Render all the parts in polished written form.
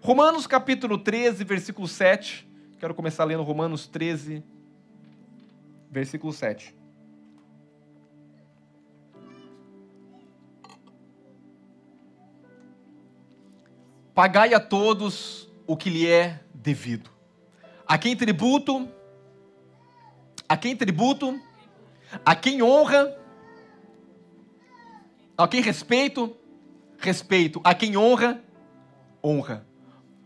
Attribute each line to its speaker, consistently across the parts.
Speaker 1: Romanos capítulo 13, versículo 7. Quero começar lendo Romanos 13, versículo 7. Pagai a todos o que lhe é devido. A quem tributo, a quem honra, a quem respeito, a quem honra, honra.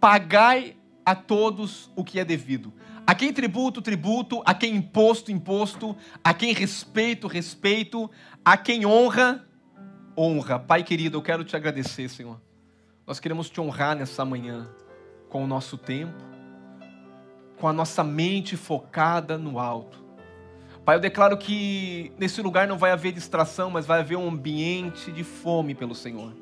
Speaker 1: Pagai a todos o que é devido. A quem tributo, a quem imposto, a quem respeito, a quem honra, honra. Pai querido, eu quero te agradecer, Senhor. Nós queremos te honrar nessa manhã com o nosso tempo, com a nossa mente focada no alto. Pai, eu declaro que nesse lugar não vai haver distração, mas vai haver um ambiente de fome pelo Senhor.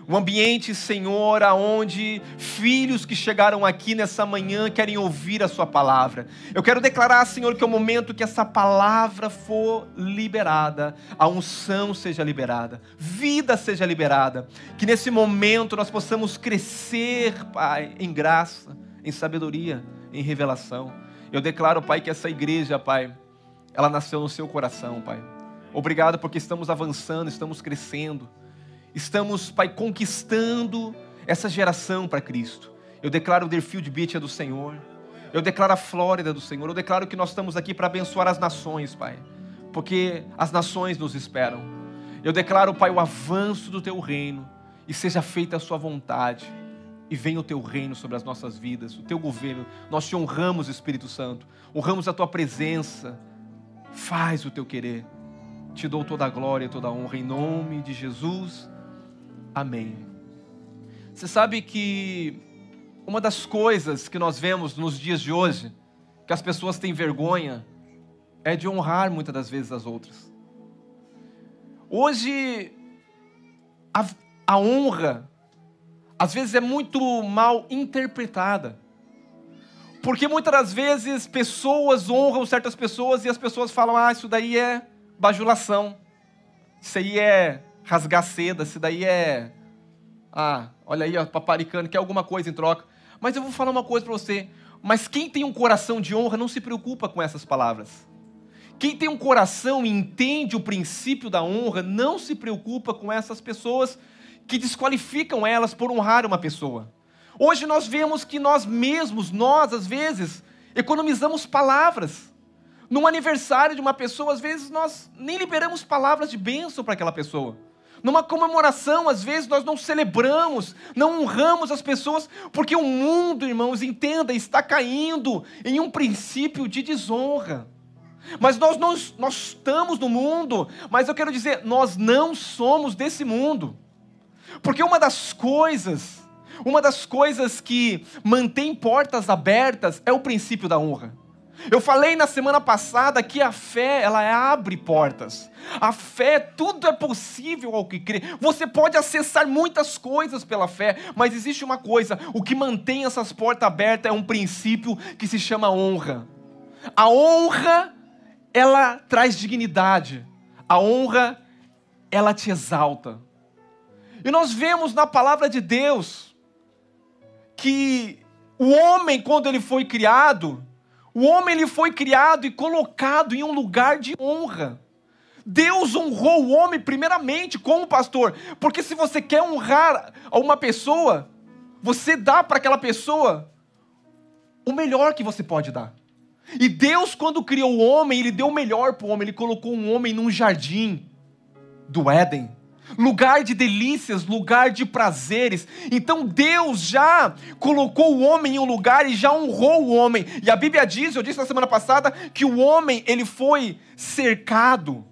Speaker 1: Um ambiente, Senhor, aonde filhos que chegaram aqui nessa manhã querem ouvir a sua palavra. Eu quero declarar, Senhor, que é o momento que essa palavra for liberada, a unção seja liberada, vida seja liberada. Que nesse momento nós possamos crescer, Pai, em graça, em sabedoria, em revelação. Eu declaro, Pai, que essa igreja, Pai, ela nasceu no seu coração, Pai. Obrigado porque estamos avançando, estamos crescendo. Estamos, Pai, conquistando essa geração para Cristo. Eu declaro o Deerfield Beach é do Senhor. Eu declaro a Flórida do Senhor. Eu declaro que nós estamos aqui para abençoar as nações, Pai. Porque as nações nos esperam. Eu declaro, Pai, o avanço do Teu reino. E seja feita a Sua vontade. E venha o Teu reino sobre as nossas vidas. O Teu governo. Nós te honramos, Espírito Santo. Honramos a Tua presença. Faz o Teu querer. Te dou toda a glória e toda a honra. Em nome de Jesus. Amém. Você sabe que uma das coisas que nós vemos nos dias de hoje, que as pessoas têm vergonha, é de honrar muitas das vezes as outras. Hoje, a honra, às vezes é muito mal interpretada. Porque muitas das vezes pessoas honram certas pessoas e as pessoas falam, isso daí é bajulação, isso aí é rasgar seda, isso daí é... olha aí, paparicano, quer alguma coisa em troca. Mas eu vou falar uma coisa para você. Mas quem tem um coração de honra não se preocupa com essas palavras. Quem tem um coração e entende o princípio da honra não se preocupa com essas pessoas que desqualificam elas por honrar uma pessoa. Hoje nós vemos que nós mesmos, às vezes, economizamos palavras. Num aniversário de uma pessoa, às vezes nós nem liberamos palavras de bênção para aquela pessoa. Numa comemoração, às vezes, nós não celebramos, não honramos as pessoas, porque o mundo, irmãos, entenda, está caindo em um princípio de desonra. Mas nós estamos no mundo, mas eu quero dizer, nós não somos desse mundo. Porque uma das coisas que mantém portas abertas é o princípio da honra. Eu falei na semana passada que a fé, ela abre portas. A fé, tudo é possível ao que crê. Você pode acessar muitas coisas pela fé, mas existe uma coisa, o que mantém essas portas abertas é um princípio que se chama honra. A honra, ela traz dignidade. A honra, ela te exalta. E nós vemos na palavra de Deus que o homem, quando ele foi criado, ele foi criado e colocado em um lugar de honra. Deus honrou o homem primeiramente como pastor, porque se você quer honrar a uma pessoa, você dá para aquela pessoa o melhor que você pode dar. E Deus, quando criou o homem, Ele deu o melhor para o homem. Ele colocou um homem num jardim do Éden, lugar de delícias, lugar de prazeres. Então Deus já colocou o homem em um lugar e já honrou o homem. E a Bíblia diz, eu disse na semana passada, que o homem, ele foi cercado,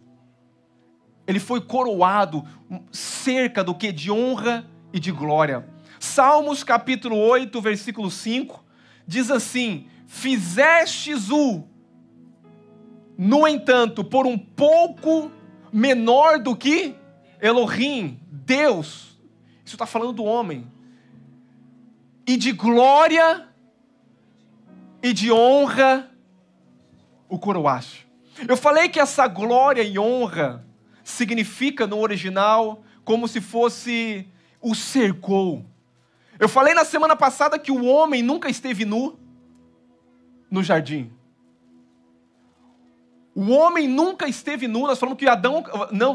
Speaker 1: ele foi coroado, cerca do que? De honra e de glória. Salmos capítulo 8, versículo 5, diz assim: fizestes no entanto, por um pouco menor do que Elohim, Deus. Isso está falando do homem. E de glória e de honra o coroaste. Eu falei que essa glória e honra significa no original como se fosse o cercou. Eu falei na semana passada que o homem nunca esteve nu no jardim. O homem nunca esteve nu. Nós falamos que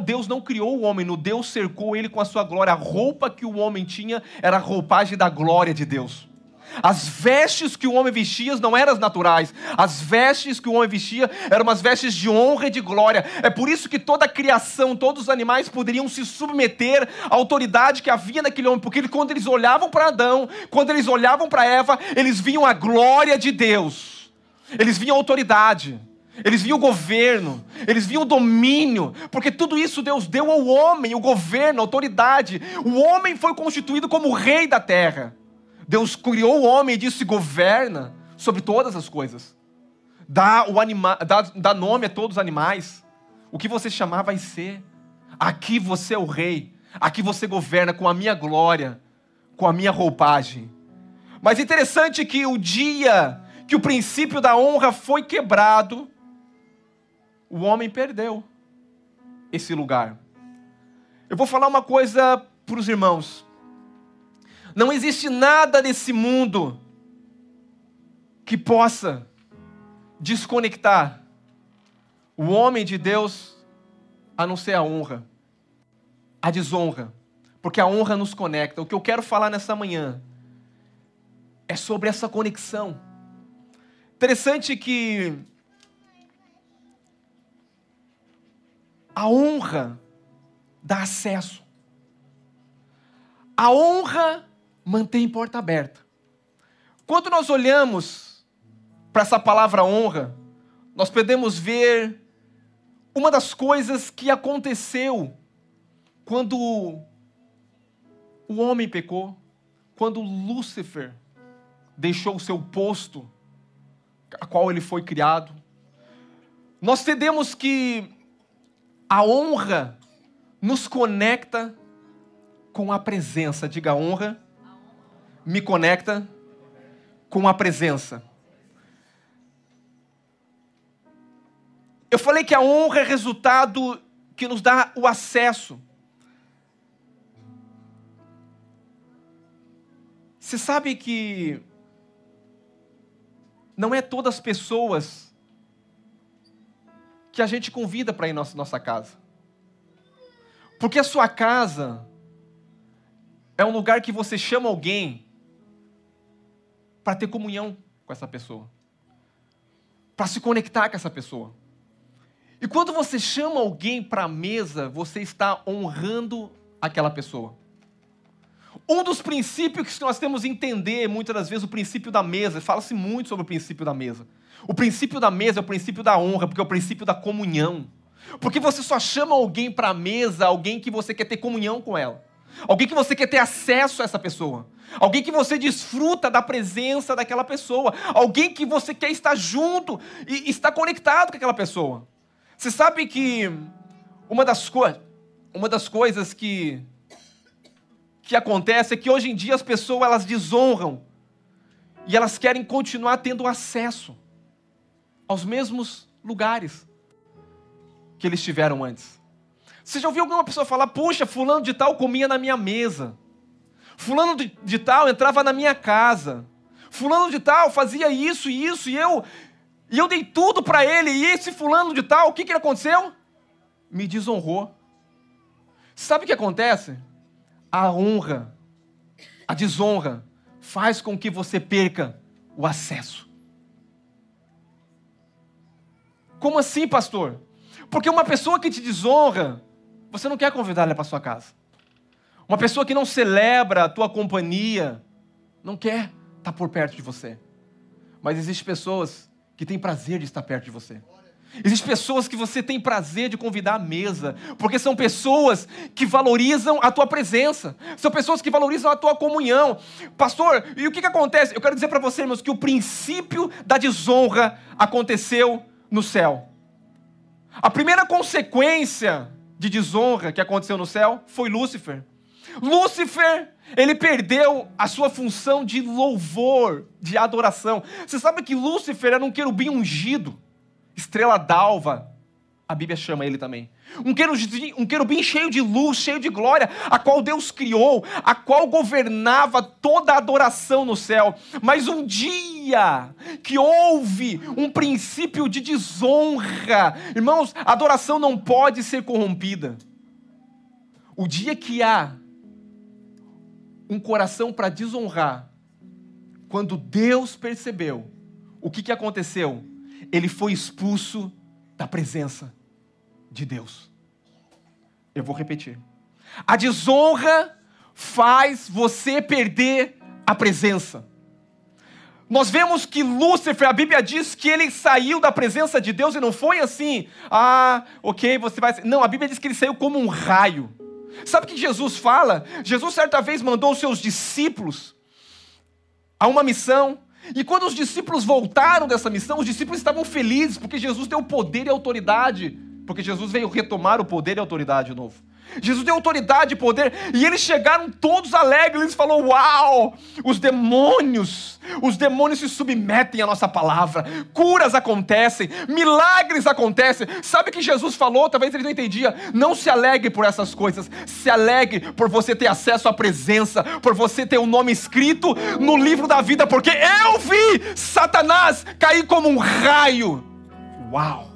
Speaker 1: Deus não criou o homem nu. Deus cercou ele com a sua glória. A roupa que o homem tinha era a roupagem da glória de Deus. As vestes que o homem vestia não eram as naturais. As vestes que o homem vestia eram umas vestes de honra e de glória. É por isso que toda a criação, todos os animais poderiam se submeter à autoridade que havia naquele homem. Porque quando eles olhavam para Adão, quando eles olhavam para Eva, eles viam a glória de Deus. Eles viam a autoridade. Eles viam o governo. Eles viam o domínio. Porque tudo isso Deus deu ao homem, o governo, a autoridade. O homem foi constituído como o rei da terra. Deus criou o homem e disse: governa sobre todas as coisas. Dá nome a todos os animais. O que você chamar vai ser. Aqui você é o rei. Aqui você governa com a minha glória, com a minha roupagem. Mas interessante que o dia que o princípio da honra foi quebrado, o homem perdeu esse lugar. Eu vou falar uma coisa para os irmãos. Não existe nada nesse mundo que possa desconectar o homem de Deus, a não ser a honra, a desonra. Porque a honra nos conecta. O que eu quero falar nessa manhã é sobre essa conexão. Interessante que a honra dá acesso. A honra mantém porta aberta. Quando nós olhamos para essa palavra honra, nós podemos ver uma das coisas que aconteceu quando o homem pecou, quando Lúcifer deixou o seu posto, a qual ele foi criado. Nós entendemos que a honra nos conecta com a presença. Diga: honra me conecta com a presença. Eu falei que a honra é resultado que nos dá o acesso. Você sabe que não é todas as pessoas que a gente convida para ir na nossa casa. Porque a sua casa é um lugar que você chama alguém para ter comunhão com essa pessoa, para se conectar com essa pessoa. E quando você chama alguém para a mesa, você está honrando aquela pessoa. Um dos princípios que nós temos que entender, muitas das vezes, o princípio da mesa, fala-se muito sobre o princípio da mesa. O princípio da mesa é o princípio da honra, porque é o princípio da comunhão. Porque você só chama alguém para a mesa, alguém que você quer ter comunhão com ela. Alguém que você quer ter acesso a essa pessoa. Alguém que você desfruta da presença daquela pessoa. Alguém que você quer estar junto e estar conectado com aquela pessoa. Você sabe que uma das coisas que acontece é que hoje em dia as pessoas elas desonram e elas querem continuar tendo acesso aos mesmos lugares que eles tiveram antes. Você já ouviu alguma pessoa falar: puxa, fulano de tal comia na minha mesa, fulano de tal entrava na minha casa, fulano de tal fazia isso e isso, e eu dei tudo para ele, e esse fulano de tal, o que aconteceu? Me desonrou. Sabe o que acontece? A honra, a desonra, faz com que você perca o acesso. Como assim, pastor? Porque uma pessoa que te desonra, você não quer convidar ela para sua casa. Uma pessoa que não celebra a tua companhia, não quer estar por perto de você. Mas existem pessoas que têm prazer de estar perto de você. Existem pessoas que você tem prazer de convidar à mesa, porque são pessoas que valorizam a tua presença, são pessoas que valorizam a tua comunhão. Pastor, e o que acontece? Eu quero dizer para você, irmãos, que o princípio da desonra aconteceu no céu. A primeira consequência de desonra que aconteceu no céu foi Lúcifer. Lúcifer, ele perdeu a sua função de louvor, de adoração. Você sabe que Lúcifer era um querubim ungido, estrela d'alva. a Bíblia chama ele também. Um querubim cheio de luz, cheio de glória, a qual Deus criou, a qual governava toda a adoração no céu. Mas um dia que houve um princípio de desonra, irmãos, a adoração não pode ser corrompida. O dia que há um coração para desonrar, quando Deus percebeu, o que aconteceu? Ele foi expulso da presença de Deus. Eu vou repetir. A desonra faz você perder a presença. Nós vemos que Lúcifer, a Bíblia diz que ele saiu da presença de Deus e não foi assim, ok, você vai... Não, a Bíblia diz que ele saiu como um raio. Sabe o que Jesus fala? Jesus certa vez mandou os seus discípulos a uma missão, e quando os discípulos voltaram dessa missão, os discípulos estavam felizes, porque Jesus deu poder e autoridade, porque Jesus veio retomar o poder e a autoridade de novo. Jesus deu autoridade e poder, e eles chegaram todos alegres, eles falaram, uau, os demônios se submetem à nossa palavra, curas acontecem, milagres acontecem. Sabe o que Jesus falou? Talvez eles não entendiam. Não se alegre por essas coisas, se alegre por você ter acesso à presença, por você ter o nome escrito no livro da vida, porque eu vi Satanás cair como um raio. Uau!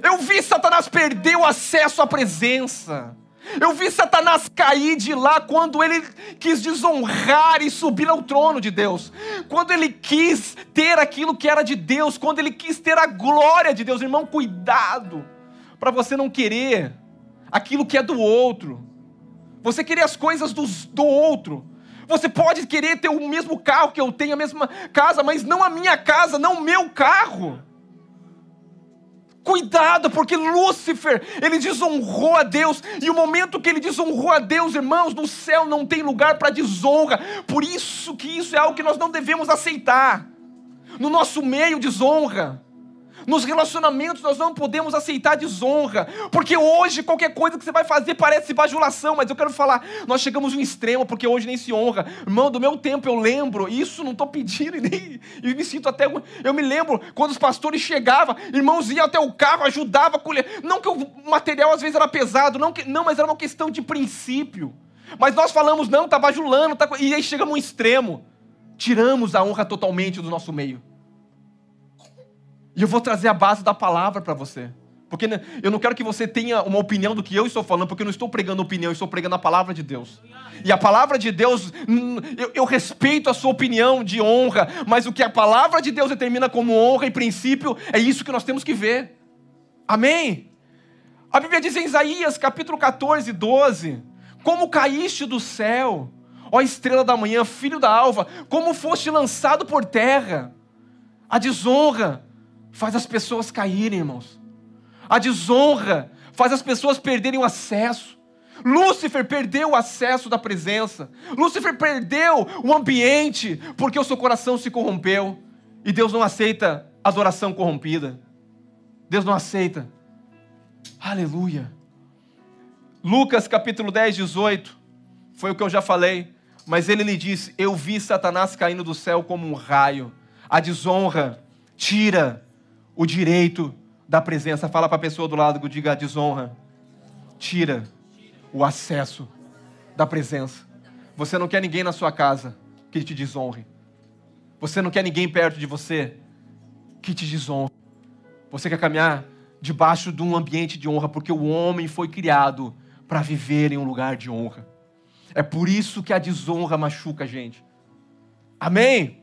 Speaker 1: Eu vi Satanás perder o acesso à presença. Eu vi Satanás cair de lá quando ele quis desonrar e subir ao trono de Deus. Quando ele quis ter aquilo que era de Deus. Quando ele quis ter a glória de Deus. Irmão, cuidado para você não querer aquilo que é do outro. Você querer as coisas do outro. Você pode querer ter o mesmo carro que eu tenho, a mesma casa, mas não a minha casa, não o meu carro. Cuidado, porque Lúcifer, ele desonrou a Deus, e o momento que ele desonrou a Deus, irmãos, no céu não tem lugar para desonra. Por isso que isso é algo que nós não devemos aceitar. No nosso meio, desonra. Nos relacionamentos nós não podemos aceitar desonra, porque hoje qualquer coisa que você vai fazer parece bajulação, mas eu quero falar, nós chegamos no extremo, porque hoje nem se honra. Irmão, do meu tempo eu lembro, isso não estou pedindo, e me sinto até, eu me lembro quando os pastores chegavam, irmãos iam até o carro, ajudavam a colher, não que o material às vezes era pesado, não, mas era uma questão de princípio. Mas nós falamos, não, está bajulando, e aí chegamos no extremo, tiramos a honra totalmente do nosso meio. E eu vou trazer a base da palavra para você. Porque eu não quero que você tenha uma opinião do que eu estou falando, porque eu não estou pregando opinião, eu estou pregando a palavra de Deus. E a palavra de Deus, eu respeito a sua opinião de honra, mas o que a palavra de Deus determina como honra e princípio, é isso que nós temos que ver. Amém? A Bíblia diz em Isaías, capítulo 14, 12, como caíste do céu, ó estrela da manhã, filho da alva, como foste lançado por terra. A desonra faz as pessoas caírem, irmãos. A desonra faz as pessoas perderem o acesso. Lúcifer perdeu o acesso da presença. Lúcifer perdeu o ambiente, porque o seu coração se corrompeu. E Deus não aceita adoração corrompida. Deus não aceita. Aleluia. Lucas capítulo 10, 18. Foi o que eu já falei. Mas ele lhe disse, eu vi Satanás caindo do céu como um raio. A desonra tira o direito da presença. Fala para a pessoa do lado que diga, a desonra tira o acesso da presença. Você não quer ninguém na sua casa que te desonre. Você não quer ninguém perto de você que te desonre. Você quer caminhar debaixo de um ambiente de honra, porque o homem foi criado para viver em um lugar de honra. É por isso que a desonra machuca a gente. Amém?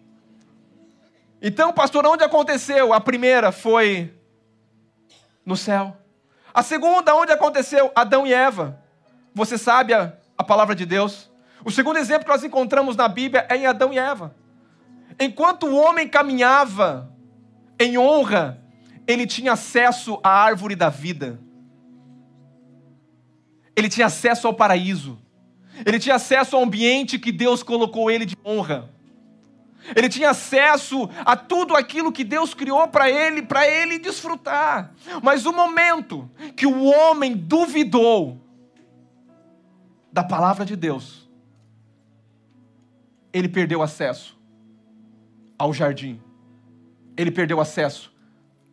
Speaker 1: Então, pastor, onde aconteceu? A primeira foi no céu. A segunda, onde aconteceu? Adão e Eva. Você sabe a palavra de Deus. O segundo exemplo que nós encontramos na Bíblia é em Adão e Eva. Enquanto o homem caminhava em honra, ele tinha acesso à árvore da vida. Ele tinha acesso ao paraíso. Ele tinha acesso ao ambiente que Deus colocou ele de honra. Ele tinha acesso a tudo aquilo que Deus criou para ele desfrutar. Mas o momento que o homem duvidou da palavra de Deus, ele perdeu acesso ao jardim. Ele perdeu acesso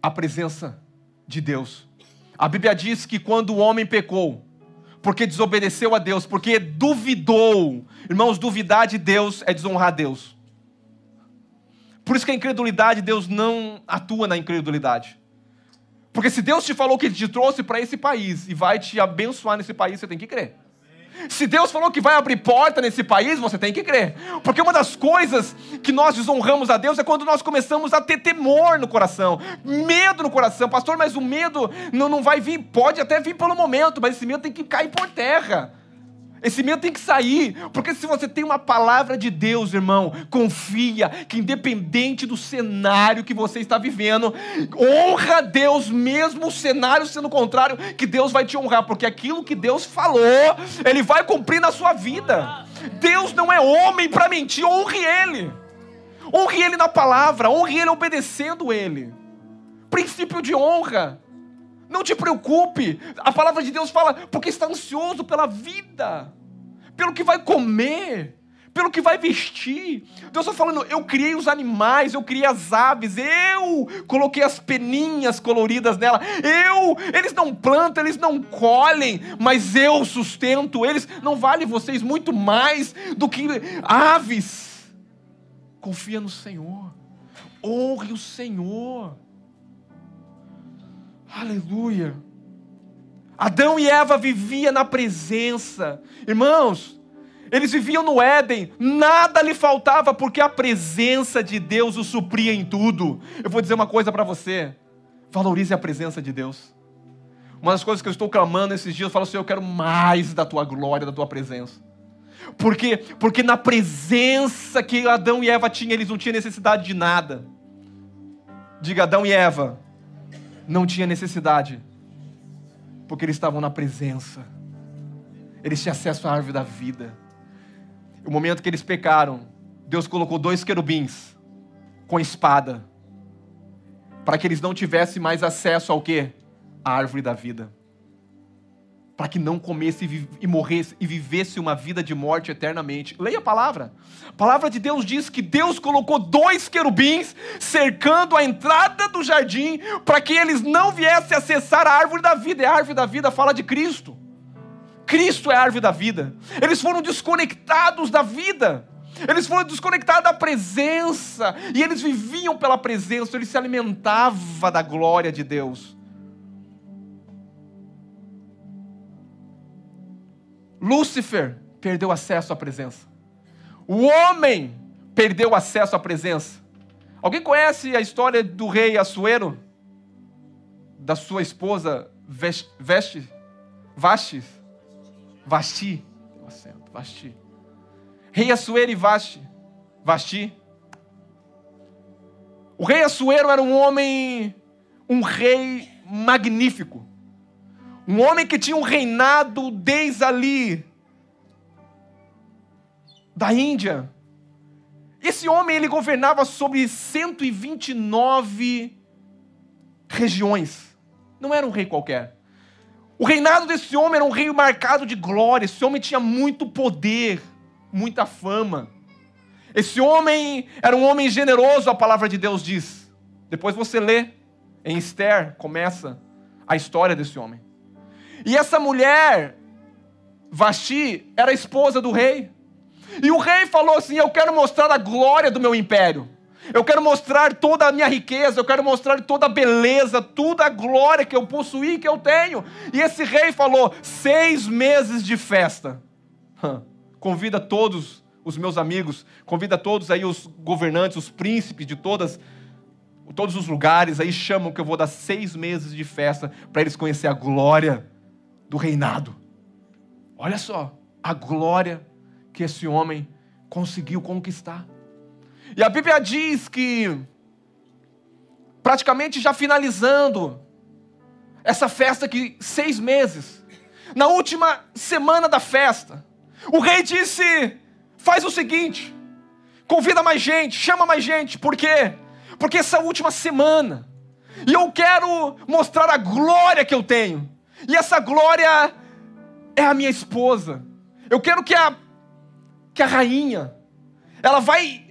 Speaker 1: à presença de Deus. A Bíblia diz que quando o homem pecou, porque desobedeceu a Deus, porque duvidou. Irmãos, duvidar de Deus é desonrar Deus. Por isso que a incredulidade, Deus não atua na incredulidade. Porque se Deus te falou que Ele te trouxe para esse país e vai te abençoar nesse país, você tem que crer. Se Deus falou que vai abrir porta nesse país, você tem que crer. Porque uma das coisas que nós desonramos a Deus é quando nós começamos a ter temor no coração, medo no coração. Pastor, mas o medo não vai vir, pode até vir pelo momento, mas esse medo tem que cair por terra. Esse medo tem que sair, porque se você tem uma palavra de Deus, irmão, confia que independente do cenário que você está vivendo, honra Deus mesmo o cenário sendo contrário, que Deus vai te honrar, porque aquilo que Deus falou, Ele vai cumprir na sua vida. Deus não é homem para mentir, honre Ele. Honre Ele na palavra, honre Ele obedecendo Ele. Princípio de honra. Não te preocupe, a palavra de Deus fala, porque está ansioso pela vida, pelo que vai comer, pelo que vai vestir. Deus está falando, eu criei os animais, eu criei as aves, eu coloquei as peninhas coloridas nela, eles não plantam, eles não colhem, mas eu sustento eles. Não vale vocês muito mais do que aves? Confia no Senhor, honre o Senhor. Aleluia. Adão e Eva viviam na presença. Irmãos, eles viviam no Éden, nada lhe faltava, porque a presença de Deus o supria em tudo. Eu vou dizer uma coisa para você, valorize a presença de Deus. Uma das coisas que eu estou clamando esses dias, eu falo assim, eu quero mais da tua glória, da tua presença. Porque na presença que Adão e Eva tinham, eles não tinham necessidade de nada. Diga, Adão e Eva não tinha necessidade, porque eles estavam na presença. Eles tinham acesso à árvore da vida. No momento que eles pecaram, Deus colocou 2 querubins com espada, para que eles não tivessem mais acesso ao quê? À árvore da vida. Para que não comesse e morresse e vivesse uma vida de morte eternamente. Leia a palavra. A palavra de Deus diz que Deus colocou 2 querubins cercando a entrada do jardim para que eles não viessem acessar a árvore da vida. E a árvore da vida fala de Cristo. Cristo é a árvore da vida. Eles foram desconectados da vida. Eles foram desconectados da presença. E eles viviam pela presença. Eles se alimentavam da glória de Deus. Lúcifer perdeu acesso à presença. O homem perdeu acesso à presença. Alguém conhece a história do rei Assuero? Da sua esposa Vasti? Rei Assuero e Vasti. O rei Assuero era um rei magnífico. Um homem que tinha um reinado desde ali, da Índia. Esse homem, ele governava sobre 129 regiões. Não era um rei qualquer. O reinado desse homem era um rei marcado de glória. Esse homem tinha muito poder, muita fama. Esse homem era um homem generoso, a palavra de Deus diz. Depois você lê, em Esther, começa a história desse homem. E essa mulher, Vasti, era a esposa do rei. E o rei falou assim, eu quero mostrar a glória do meu império. Eu quero mostrar toda a minha riqueza, eu quero mostrar toda a beleza, toda a glória que eu possuí, que eu tenho. E esse rei falou, 6 meses de festa. Convida todos os meus amigos, convida todos aí os governantes, os príncipes de todos os lugares, aí chamam que eu vou dar 6 meses de festa, para eles conhecerem a glória do reinado. Olha só, a glória que esse homem conseguiu conquistar. E a Bíblia diz que, praticamente já finalizando essa festa aqui, 6 meses, na última semana da festa, o rei disse, faz o seguinte, convida mais gente, chama mais gente. Por quê? Porque essa última semana, e eu quero mostrar a glória que eu tenho. E essa glória é a minha esposa. Eu quero que a rainha, ela vai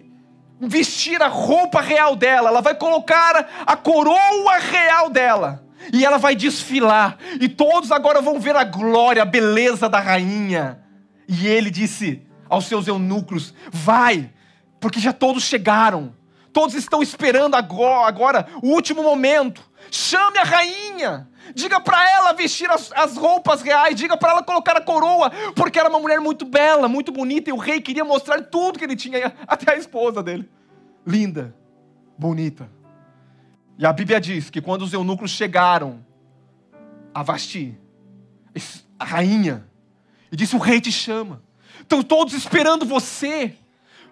Speaker 1: vestir a roupa real dela, ela vai colocar a coroa real dela. E ela vai desfilar. E todos agora vão ver a glória, a beleza da rainha. E ele disse aos seus eunucos: vai, porque já todos chegaram. Todos estão esperando agora o último momento. Chame a rainha. Diga para ela vestir as roupas reais. Diga para ela colocar a coroa. Porque era uma mulher muito bela, muito bonita. E o rei queria mostrar tudo que ele tinha. Até a esposa dele. Linda, bonita. E a Bíblia diz que quando os eunucos chegaram a Vasti, a rainha, e disse: o rei te chama. Estão todos esperando você.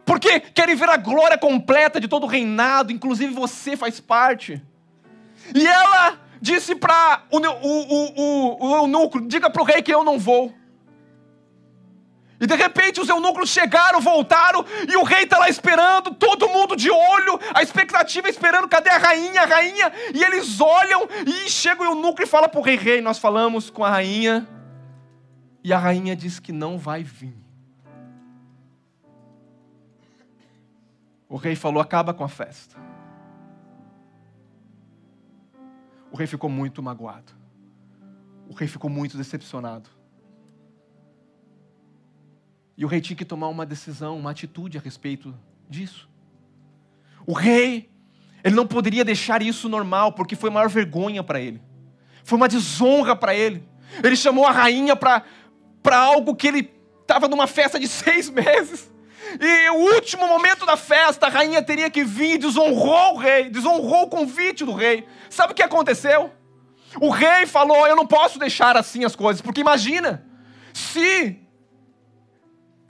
Speaker 1: Porque querem ver a glória completa de todo o reinado. Inclusive você faz parte. E ela disse para o eunuco: diga para o rei que eu não vou. E de repente os eunucos chegaram, voltaram, e o rei está lá esperando, todo mundo de olho, a expectativa esperando, cadê a rainha, a rainha? E eles olham, e chega o eunuco e fala para o rei: rei, nós falamos com a rainha, e a rainha diz que não vai vir. O rei falou: acaba com a festa. O rei ficou muito magoado. O rei ficou muito decepcionado. E o rei tinha que tomar uma decisão, uma atitude a respeito disso. O rei, ele não poderia deixar isso normal, porque foi a maior vergonha para ele. Foi uma desonra para ele. Ele chamou a rainha para algo que ele estava numa festa de 6 meses. E o último momento da festa, a rainha teria que vir e desonrou o rei, desonrou o convite do rei. Sabe o que aconteceu? O rei falou: eu não posso deixar assim as coisas, porque imagina, se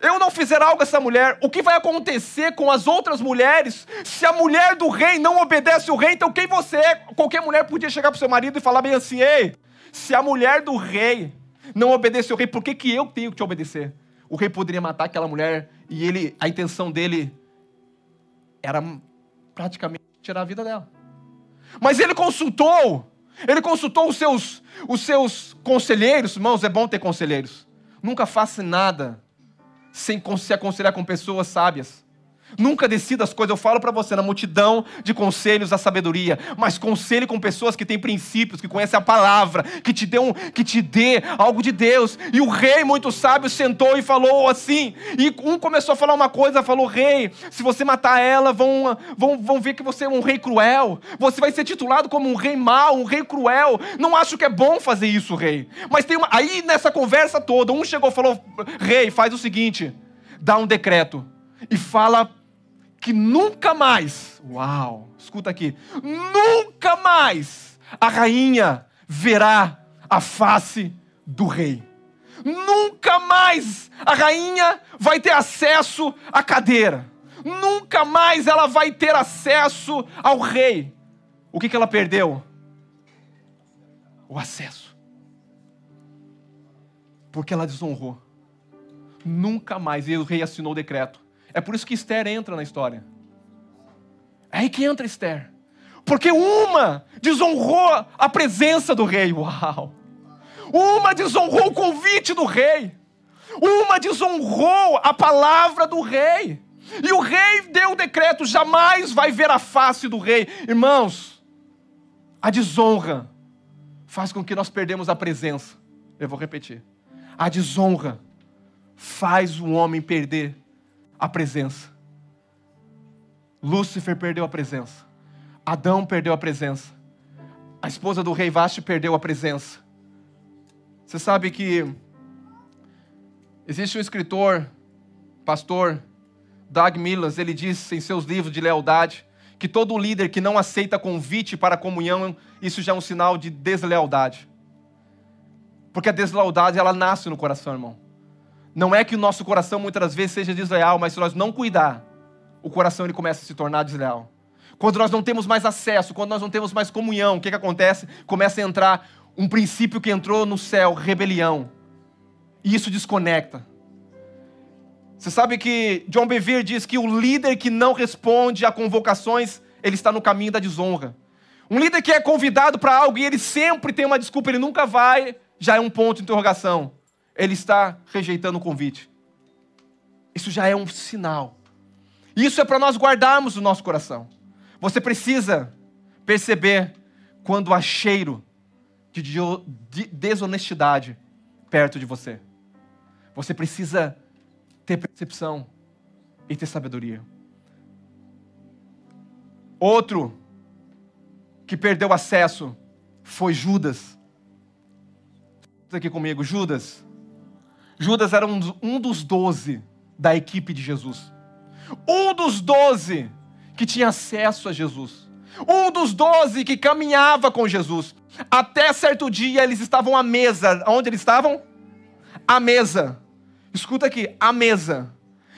Speaker 1: eu não fizer algo a essa mulher, o que vai acontecer com as outras mulheres, se a mulher do rei não obedece o rei? Então quem você é? Qualquer mulher podia chegar para o seu marido e falar bem assim: ei, se a mulher do rei não obedece ao rei, por que eu tenho que te obedecer? O rei poderia matar aquela mulher, e a intenção dele era praticamente tirar a vida dela. Mas ele consultou os seus conselheiros. Irmãos, é bom ter conselheiros. Nunca faça nada sem se aconselhar com pessoas sábias. Nunca decida as coisas. Eu falo para você, na multidão de conselhos, a sabedoria. Mas conselhe com pessoas que têm princípios, que conhecem a palavra, que te dê algo de Deus. E o rei, muito sábio, sentou e falou assim. E um começou a falar uma coisa, falou: rei, se você matar ela, vão ver que você é um rei cruel. Você vai ser titulado como um rei mau, um rei cruel. Não acho que é bom fazer isso, rei. Mas aí nessa conversa toda, um chegou e falou: rei, faz o seguinte, dá um decreto e fala que nunca mais, escuta aqui, nunca mais a rainha verá a face do rei. Nunca mais a rainha vai ter acesso à cadeira. Nunca mais ela vai ter acesso ao rei. O que ela perdeu? O acesso. Porque ela desonrou. Nunca mais. E o rei assinou o decreto. É por isso que Esther entra na história. É aí que entra Esther. Porque uma desonrou a presença do rei. Uma desonrou o convite do rei. Uma desonrou a palavra do rei. E o rei deu o decreto: jamais vai ver a face do rei. Irmãos, a desonra faz com que nós perdemos a presença. Eu vou repetir. A desonra faz o homem perder a presença. Lúcifer perdeu a presença. Adão perdeu a presença. A esposa do rei Vasti perdeu a presença. Você sabe que existe um escritor, pastor Doug Millas, ele diz em seus livros de lealdade que todo líder que não aceita convite para a comunhão, isso já é um sinal de deslealdade. Porque a deslealdade, ela nasce no coração, irmão. Não é que o nosso coração muitas vezes seja desleal, mas se nós não cuidar, o coração ele começa a se tornar desleal. Quando nós não temos mais acesso, quando nós não temos mais comunhão, o que acontece? Começa a entrar um princípio que entrou no céu, rebelião. E isso desconecta. Você sabe que John Bevere diz que o líder que não responde a convocações, ele está no caminho da desonra. Um líder que é convidado para algo e ele sempre tem uma desculpa, ele nunca vai, já é um ponto de interrogação. Ele está rejeitando o convite. Isso já é um sinal. Isso é para nós guardarmos o nosso coração. Você precisa perceber quando há cheiro de desonestidade perto de você. Você precisa ter percepção e ter sabedoria. Outro que perdeu acesso foi Judas. Está aqui comigo, Judas. Judas era um dos 12 da equipe de Jesus. Um dos 12 que tinha acesso a Jesus. Um dos 12 que caminhava com Jesus. Até certo dia eles estavam à mesa. Onde eles estavam? À mesa. Escuta aqui, à mesa.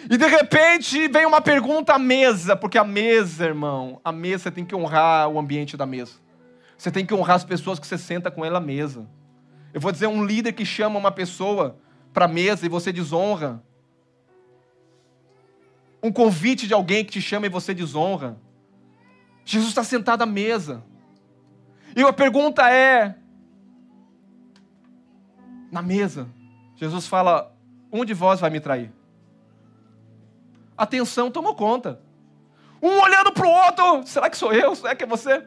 Speaker 1: E de repente vem uma pergunta à mesa. Porque a mesa, irmão, a mesa você tem que honrar o ambiente da mesa. Você tem que honrar as pessoas que você senta com ela à mesa. Eu vou dizer, um líder que chama uma pessoa para a mesa e você desonra. Um convite de alguém que te chama e você desonra. Jesus está sentado à mesa. E a pergunta é, na mesa, Jesus fala, um de vós vai me trair. A tensão tomou conta. Um olhando para o outro, será que sou eu? Será que é você?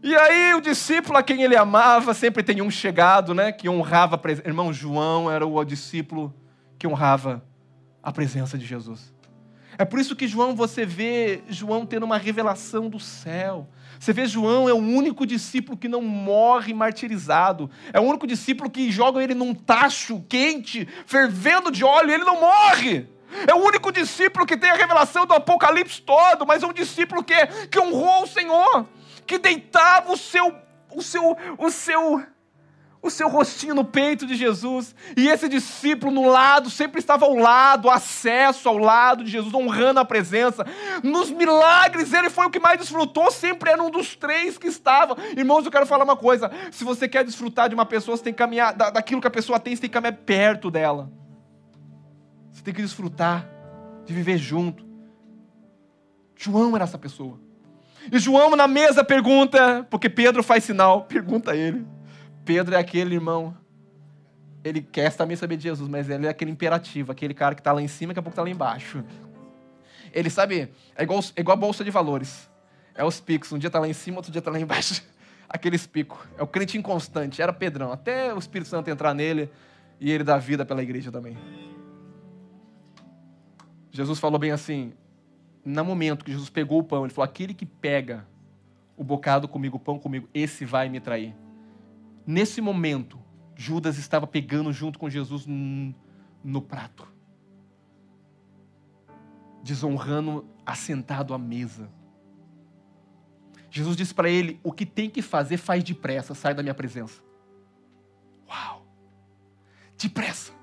Speaker 1: E aí o discípulo a quem ele amava, sempre tem um chegado, né, que honrava a presença. Irmão, João era o discípulo que honrava a presença de Jesus. É por isso que você vê João tendo uma revelação do céu. Você vê João é o único discípulo que não morre martirizado. É o único discípulo que joga ele num tacho quente, fervendo de óleo, e ele não morre. É o único discípulo que tem a revelação do Apocalipse todo, mas é um discípulo que honrou o Senhor, que deitava o seu rostinho no peito de Jesus, e esse discípulo no lado, sempre estava ao lado, acesso ao lado de Jesus, honrando a presença. Nos milagres, ele foi o que mais desfrutou, sempre era um dos 3 que estava. Irmãos, eu quero falar uma coisa, se você quer desfrutar de uma pessoa, você tem que caminhar, daquilo que a pessoa tem, você tem que caminhar perto dela. Você tem que desfrutar, de viver junto. João era essa pessoa. E João na mesa pergunta, porque Pedro faz sinal, pergunta a ele. Pedro é aquele irmão, ele quer também saber de Jesus, mas ele é aquele imperativo, aquele cara que está lá em cima e daqui a pouco está lá embaixo. Ele sabe, é igual a bolsa de valores. É os picos, um dia está lá em cima, outro dia está lá embaixo. Aqueles picos. É o crente inconstante, era Pedrão, até o Espírito Santo entrar nele e ele dar vida pela igreja também. Jesus falou bem assim, no momento que Jesus pegou o pão, ele falou, aquele que pega o bocado comigo, o pão comigo, esse vai me trair. Nesse momento, Judas estava pegando junto com Jesus no prato. Desonrando, assentado à mesa. Jesus disse para ele, o que tem que fazer, faz depressa, sai da minha presença. Uau! Depressa.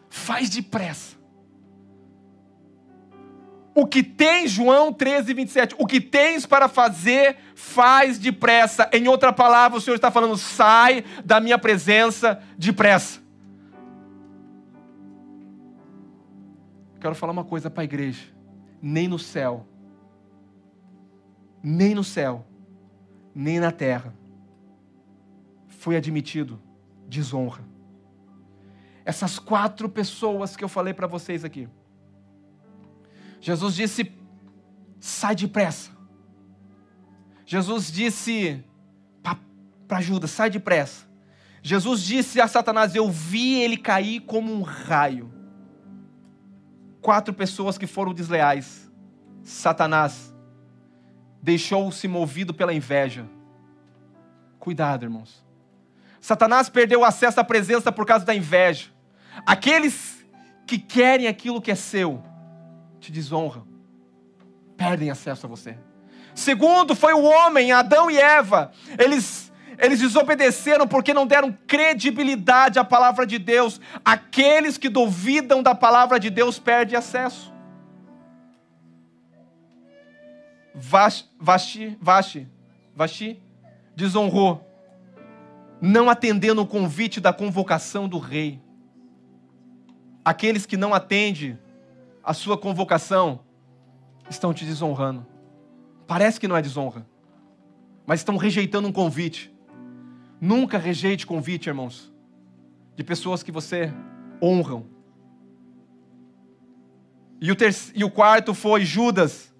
Speaker 1: Faz depressa. O que tem, João 13, 27, o que tens para fazer, faz depressa. Em outra palavra, o Senhor está falando, sai da minha presença depressa. Quero falar uma coisa para a igreja. Nem no céu, nem na terra, foi admitido desonra. Essas 4 pessoas que eu falei para vocês aqui, Jesus disse, sai depressa. Jesus disse para Judas, sai depressa. Jesus disse a Satanás, eu vi ele cair como um raio. 4 pessoas que foram desleais. Satanás deixou-se movido pela inveja. Cuidado, irmãos. Satanás perdeu o acesso à presença por causa da inveja. Aqueles que querem aquilo que é seu, te desonram, perdem acesso a você. Segundo, foi o homem, Adão e Eva. Eles desobedeceram porque não deram credibilidade à palavra de Deus. Aqueles que duvidam da palavra de Deus perdem acesso. Vasti desonrou, não atendendo o convite da convocação do rei. Aqueles que não atendem a sua convocação estão te desonrando. Parece que não é desonra, mas estão rejeitando um convite. Nunca rejeite convite, irmãos, de pessoas que você honram. E o quarto foi Judas.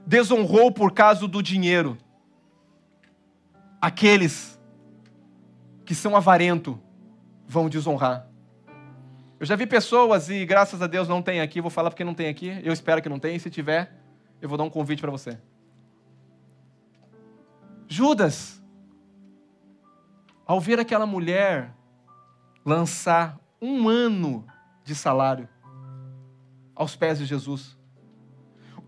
Speaker 1: Desonrou por causa do dinheiro. aqueles que são avarentos vão desonrar. Eu já vi pessoas, e graças a Deus não tem aqui, vou falar porque não tem aqui, eu espero que não tenha, e se tiver, eu vou dar um convite para você. Judas, ao ver aquela mulher lançar 1 ano de salário aos pés de Jesus,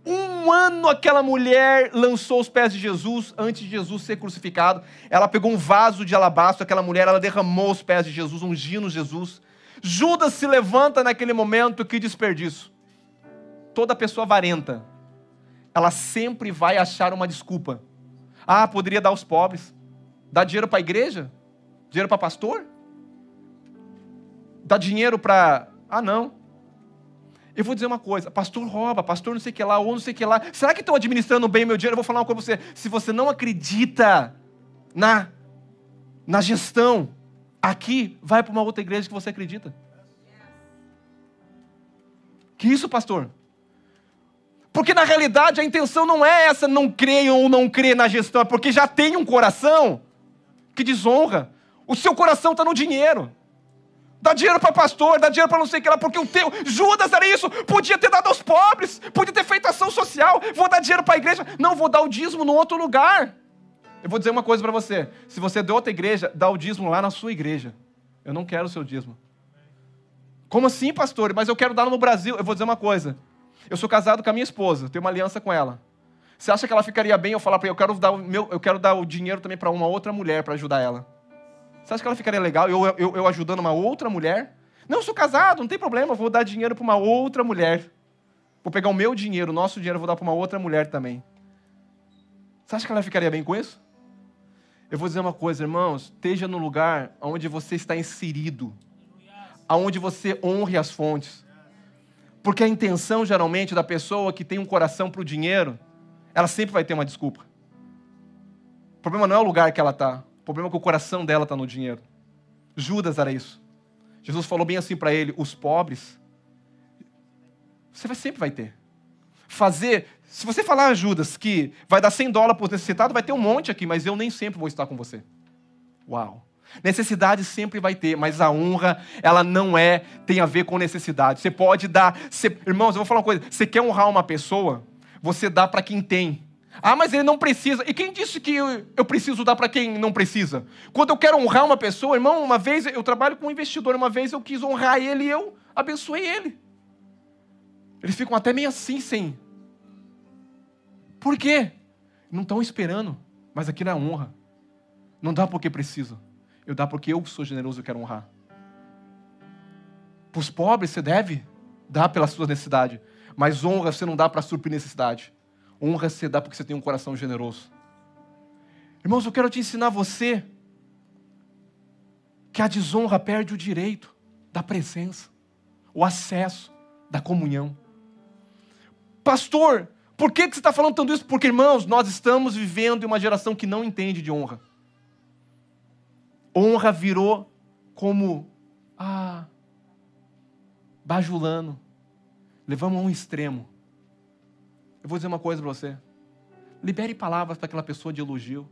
Speaker 1: 1 ano aquela mulher lançou aos pés de Jesus, antes de Jesus ser crucificado. Ela pegou um vaso de alabastro, aquela mulher, ela derramou aos pés de Jesus, ungindo Jesus. Judas se levanta naquele momento, que desperdício. Toda pessoa avarenta, ela sempre vai achar uma desculpa. Ah, poderia dar aos pobres. Dar dinheiro para a igreja? Dinheiro para pastor? Dar dinheiro para... Ah, não. Eu vou dizer uma coisa, pastor rouba, pastor não sei o que lá, ou não sei o que lá. Será que estão administrando bem o meu dinheiro? Eu vou falar uma coisa para você. Se você não acredita na gestão, aqui, vai para uma outra igreja que você acredita. Que isso, pastor? Porque na realidade a intenção não é essa, não creio ou não crer na gestão, é porque já tem um coração que desonra. O seu coração está no dinheiro. Dá dinheiro para pastor, dá dinheiro para não sei o que lá, porque o teu... Judas era isso, podia ter dado aos pobres, podia ter feito ação social, vou dar dinheiro para a igreja, não, vou dar o dízimo no outro lugar. Eu vou dizer uma coisa para você, se você é de outra igreja, dá o dízimo lá na sua igreja. Eu não quero o seu dízimo. Como assim, pastor? Mas eu quero dar no Brasil. Eu vou dizer uma coisa, eu sou casado com a minha esposa, tenho uma aliança com ela. Você acha que ela ficaria bem eu falar para ela, eu quero dar o dinheiro também para uma outra mulher para ajudar ela? Você acha que ela ficaria legal eu ajudando uma outra mulher? Não, eu sou casado, não tem problema, eu vou dar dinheiro para uma outra mulher. Vou pegar o meu dinheiro, o nosso dinheiro, vou dar para uma outra mulher também. Você acha que ela ficaria bem com isso? Eu vou dizer uma coisa, irmãos, esteja no lugar onde você está inserido, onde você honre as fontes. Porque a intenção, geralmente, da pessoa que tem um coração para o dinheiro, ela sempre vai ter uma desculpa. O problema não é o lugar que ela está. O problema é que o coração dela está no dinheiro. Judas era isso. Jesus falou bem assim para ele, os pobres, você sempre vai ter. Se você falar a Judas que vai dar $100 por necessitado, vai ter um monte aqui, mas eu nem sempre vou estar com você. Uau. Necessidade sempre vai ter, mas a honra, ela não tem a ver com necessidade. Você pode dar... Irmãos, eu vou falar uma coisa. Você quer honrar uma pessoa, você dá para quem tem. Ah, mas ele não precisa. E quem disse que eu preciso dar para quem não precisa? Quando eu quero honrar uma pessoa, irmão, uma vez, eu trabalho com um investidor, uma vez eu quis honrar ele e eu abençoei ele. Eles ficam até meio assim, sem. Por quê? Não estão esperando, mas aqui não é honra. Não dá porque precisa. Eu dá porque eu sou generoso e quero honrar. Para os pobres você deve dar pela sua necessidade, mas honra você não dá para suprir necessidade. Honra você dá porque você tem um coração generoso. Irmãos, eu quero te ensinar você que a desonra perde o direito da presença, o acesso da comunhão. Pastor, por que você está falando tanto isso? Porque, irmãos, nós estamos vivendo em uma geração que não entende de honra. Honra virou como, bajulando. Levamos a um extremo. Eu vou dizer uma coisa para você. Libere palavras para aquela pessoa de elogio.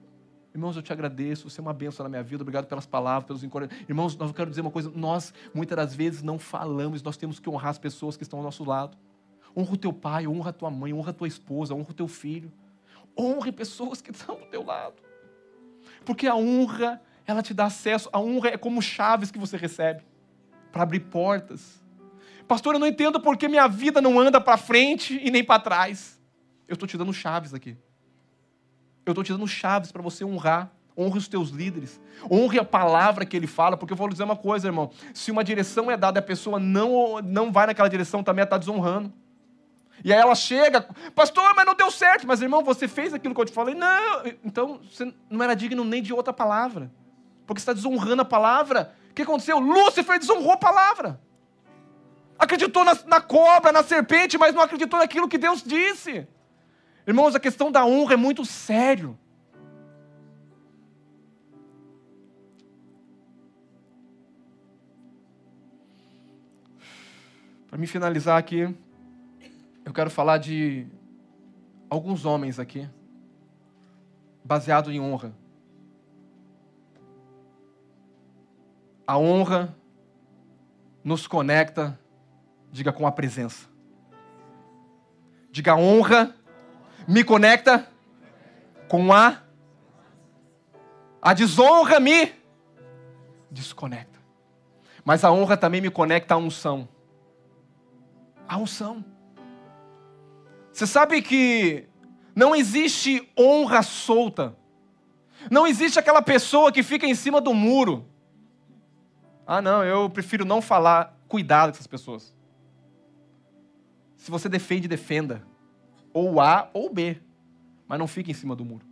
Speaker 1: Irmãos, eu te agradeço, você é uma bênção na minha vida, obrigado pelas palavras, pelos encorajamentos. Irmãos, eu quero dizer uma coisa, nós muitas das vezes não falamos, nós temos que honrar as pessoas que estão ao nosso lado. Honra o teu pai, honra a tua mãe, honra a tua esposa, honra o teu filho. Honre pessoas que estão do teu lado. Porque a honra, ela te dá acesso, a honra é como chaves que você recebe para abrir portas. Pastor, eu não entendo porque minha vida não anda para frente e nem para trás. Eu estou te dando chaves aqui. Eu estou te dando chaves para você honrar. Honre os teus líderes. Honre a palavra que ele fala. Porque eu vou dizer uma coisa, irmão. Se uma direção é dada e a pessoa não vai naquela direção, também está desonrando. E aí ela chega, pastor, mas não deu certo. Mas, irmão, você fez aquilo que eu te falei? Não. Então, você não era digno nem de outra palavra. Porque você está desonrando a palavra. O que aconteceu? Lúcifer desonrou a palavra. Acreditou na cobra, na serpente, mas não acreditou naquilo que Deus disse. Irmãos, a questão da honra é muito sério. Para me finalizar aqui, eu quero falar de alguns homens aqui, baseado em honra. A honra nos conecta, diga, com a presença. Diga, a honra me conecta com a desonra me desconecta. Mas a honra também me conecta à unção. A unção. Você sabe que não existe honra solta. Não existe aquela pessoa que fica em cima do muro. Ah, não, eu prefiro não falar. Cuidado com essas pessoas. Se você defende, defenda. Ou A ou B. Mas não fique em cima do muro.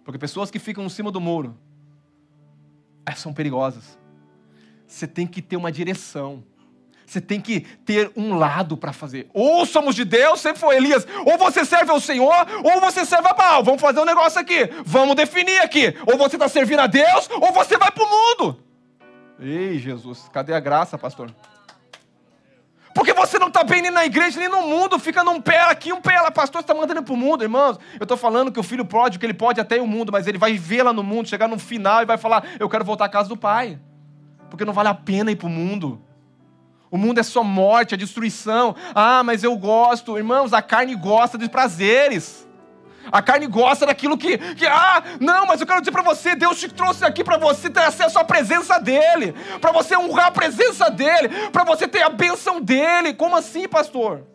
Speaker 1: Porque pessoas que ficam em cima do muro, são perigosas. Você tem que ter uma direção. Você tem que ter um lado para fazer. Ou somos de Deus, sempre foi Elias. Ou você serve ao Senhor, ou você serve a Baal. Vamos fazer um negócio aqui. Vamos definir aqui. Ou você está servindo a Deus, ou você vai para o mundo. Ei, Jesus, cadê a graça, pastor? Porque você não está bem nem na igreja, nem no mundo. Fica num pé aqui, um pé lá. Pastor, você está mandando para o mundo, irmãos. Eu estou falando que o filho pródigo, ele pode até ir ao mundo, mas ele vai ver lá no mundo, chegar no final e vai falar, eu quero voltar à casa do Pai. Porque não vale a pena ir para o mundo. O mundo é só morte, é destruição. Ah, mas eu gosto. Irmãos, a carne gosta de prazeres. A carne gosta daquilo que não, mas eu quero dizer para você, Deus te trouxe aqui para você ter acesso à presença dEle, para você honrar a presença dEle, para você ter a bênção dEle. Como assim, pastor?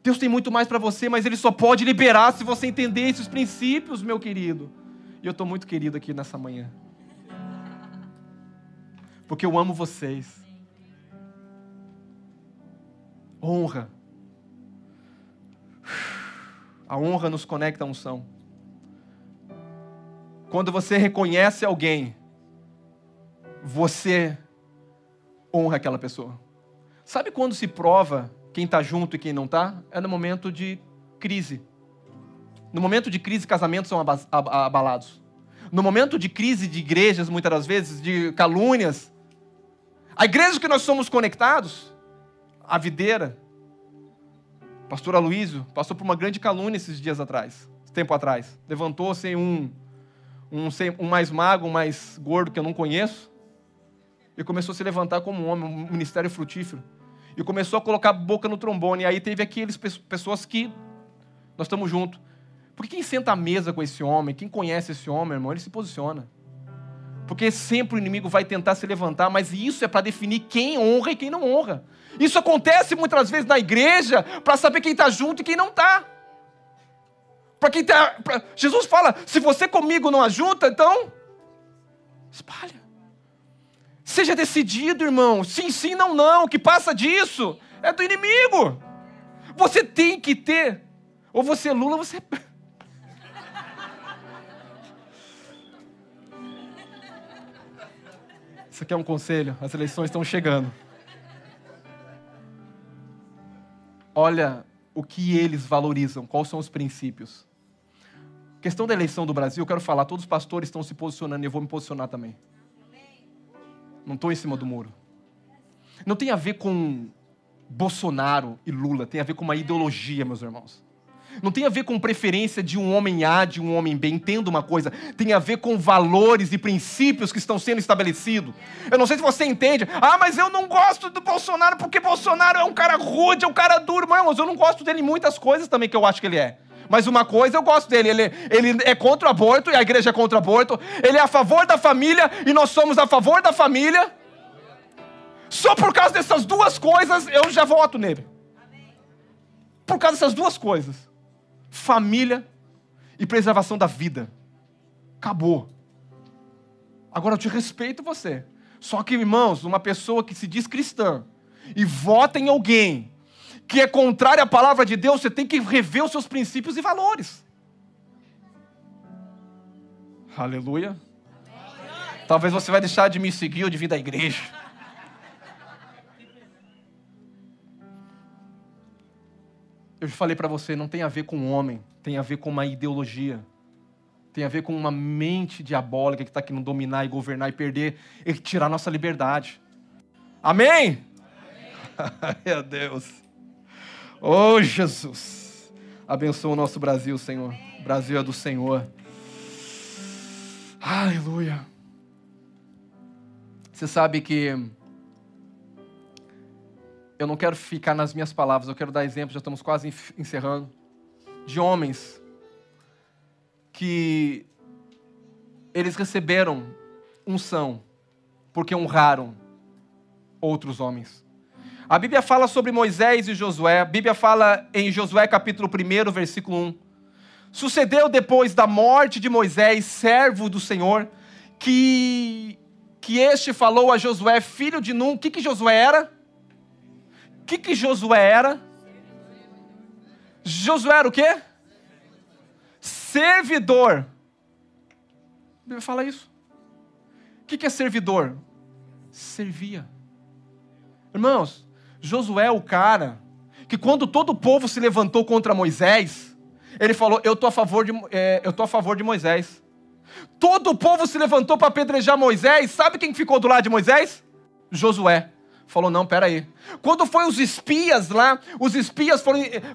Speaker 1: Deus tem muito mais para você, mas Ele só pode liberar se você entender esses princípios, meu querido. E eu estou muito querido aqui nessa manhã. Porque eu amo vocês. Honra. A honra nos conecta à unção. Quando você reconhece alguém, você honra aquela pessoa. Sabe quando se prova quem está junto e quem não está? É no momento de crise. No momento de crise, casamentos são abalados. No momento de crise de igrejas, muitas das vezes, de calúnias, a igreja que nós somos conectados, a videira, pastor Aloísio passou por uma grande calúnia esses tempo atrás. Levantou-se um mais magro, um mais gordo que eu não conheço, e começou a se levantar como um homem, um ministério frutífero. E começou a colocar a boca no trombone. E aí teve aquelas pessoas que nós estamos juntos. Porque quem senta à mesa com esse homem, quem conhece esse homem, irmão, ele se posiciona. Porque sempre o inimigo vai tentar se levantar, mas isso é para definir quem honra e quem não honra. Isso acontece muitas vezes na igreja para saber quem está junto e quem não está. Jesus fala, se você comigo não ajunta, então espalha. Seja decidido, irmão. Sim, sim, não, não. O que passa disso é do inimigo. Você tem que ter. Ou você é Lula, ou você é... Isso aqui é um conselho. As eleições estão chegando. Olha o que eles valorizam. Quais são os princípios. Questão da eleição do Brasil, eu quero falar. Todos os pastores estão se posicionando e eu vou me posicionar também. Não estou em cima do muro. Não tem a ver com Bolsonaro e Lula. Tem a ver com uma ideologia, meus irmãos. Não tem a ver com preferência de um homem A, de um homem B. Entenda uma coisa. Tem a ver com valores e princípios que estão sendo estabelecidos. Eu não sei se você entende. Ah, mas eu não gosto do Bolsonaro porque Bolsonaro é um cara rude, é um cara duro. Mas eu não gosto dele em muitas coisas também que eu acho que ele é. Mas uma coisa eu gosto dele. Ele é contra o aborto e a igreja é contra o aborto. Ele é a favor da família e nós somos a favor da família. Só por causa dessas duas coisas eu já voto nele. Por causa dessas duas coisas. Família e preservação da vida. Acabou. Agora eu te respeito você. Só que, irmãos, uma pessoa que se diz cristã e vota em alguém que é contrário à palavra de Deus, você tem que rever os seus princípios e valores. Aleluia. Talvez você vai deixar de me seguir ou de vir da igreja. Eu já falei para você, não tem a ver com um homem, tem a ver com uma ideologia. Tem a ver com uma mente diabólica que está querendo dominar e governar e perder e tirar nossa liberdade. Amém? Meu Deus. Oh, Jesus. Abençoa o nosso Brasil, Senhor. O Brasil é do Senhor. Aleluia. Você sabe que eu não quero ficar nas minhas palavras, eu quero dar exemplos, já estamos quase encerrando, de homens que eles receberam unção porque honraram outros homens. A Bíblia fala sobre Moisés e Josué. A Bíblia fala em Josué capítulo 1, versículo 1. Sucedeu depois da morte de Moisés, servo do Senhor, que este falou a Josué, filho de Num. O que Josué era? O que Josué era? Josué era o quê? Servidor. A Bíblia fala isso. O que é servidor? Servia. Irmãos, Josué é o cara que quando todo o povo se levantou contra Moisés, ele falou, eu estou a favor de Moisés. Todo o povo se levantou para apedrejar Moisés. Sabe quem ficou do lado de Moisés? Josué. Falou, não, peraí. Quando foi os espias lá, os espias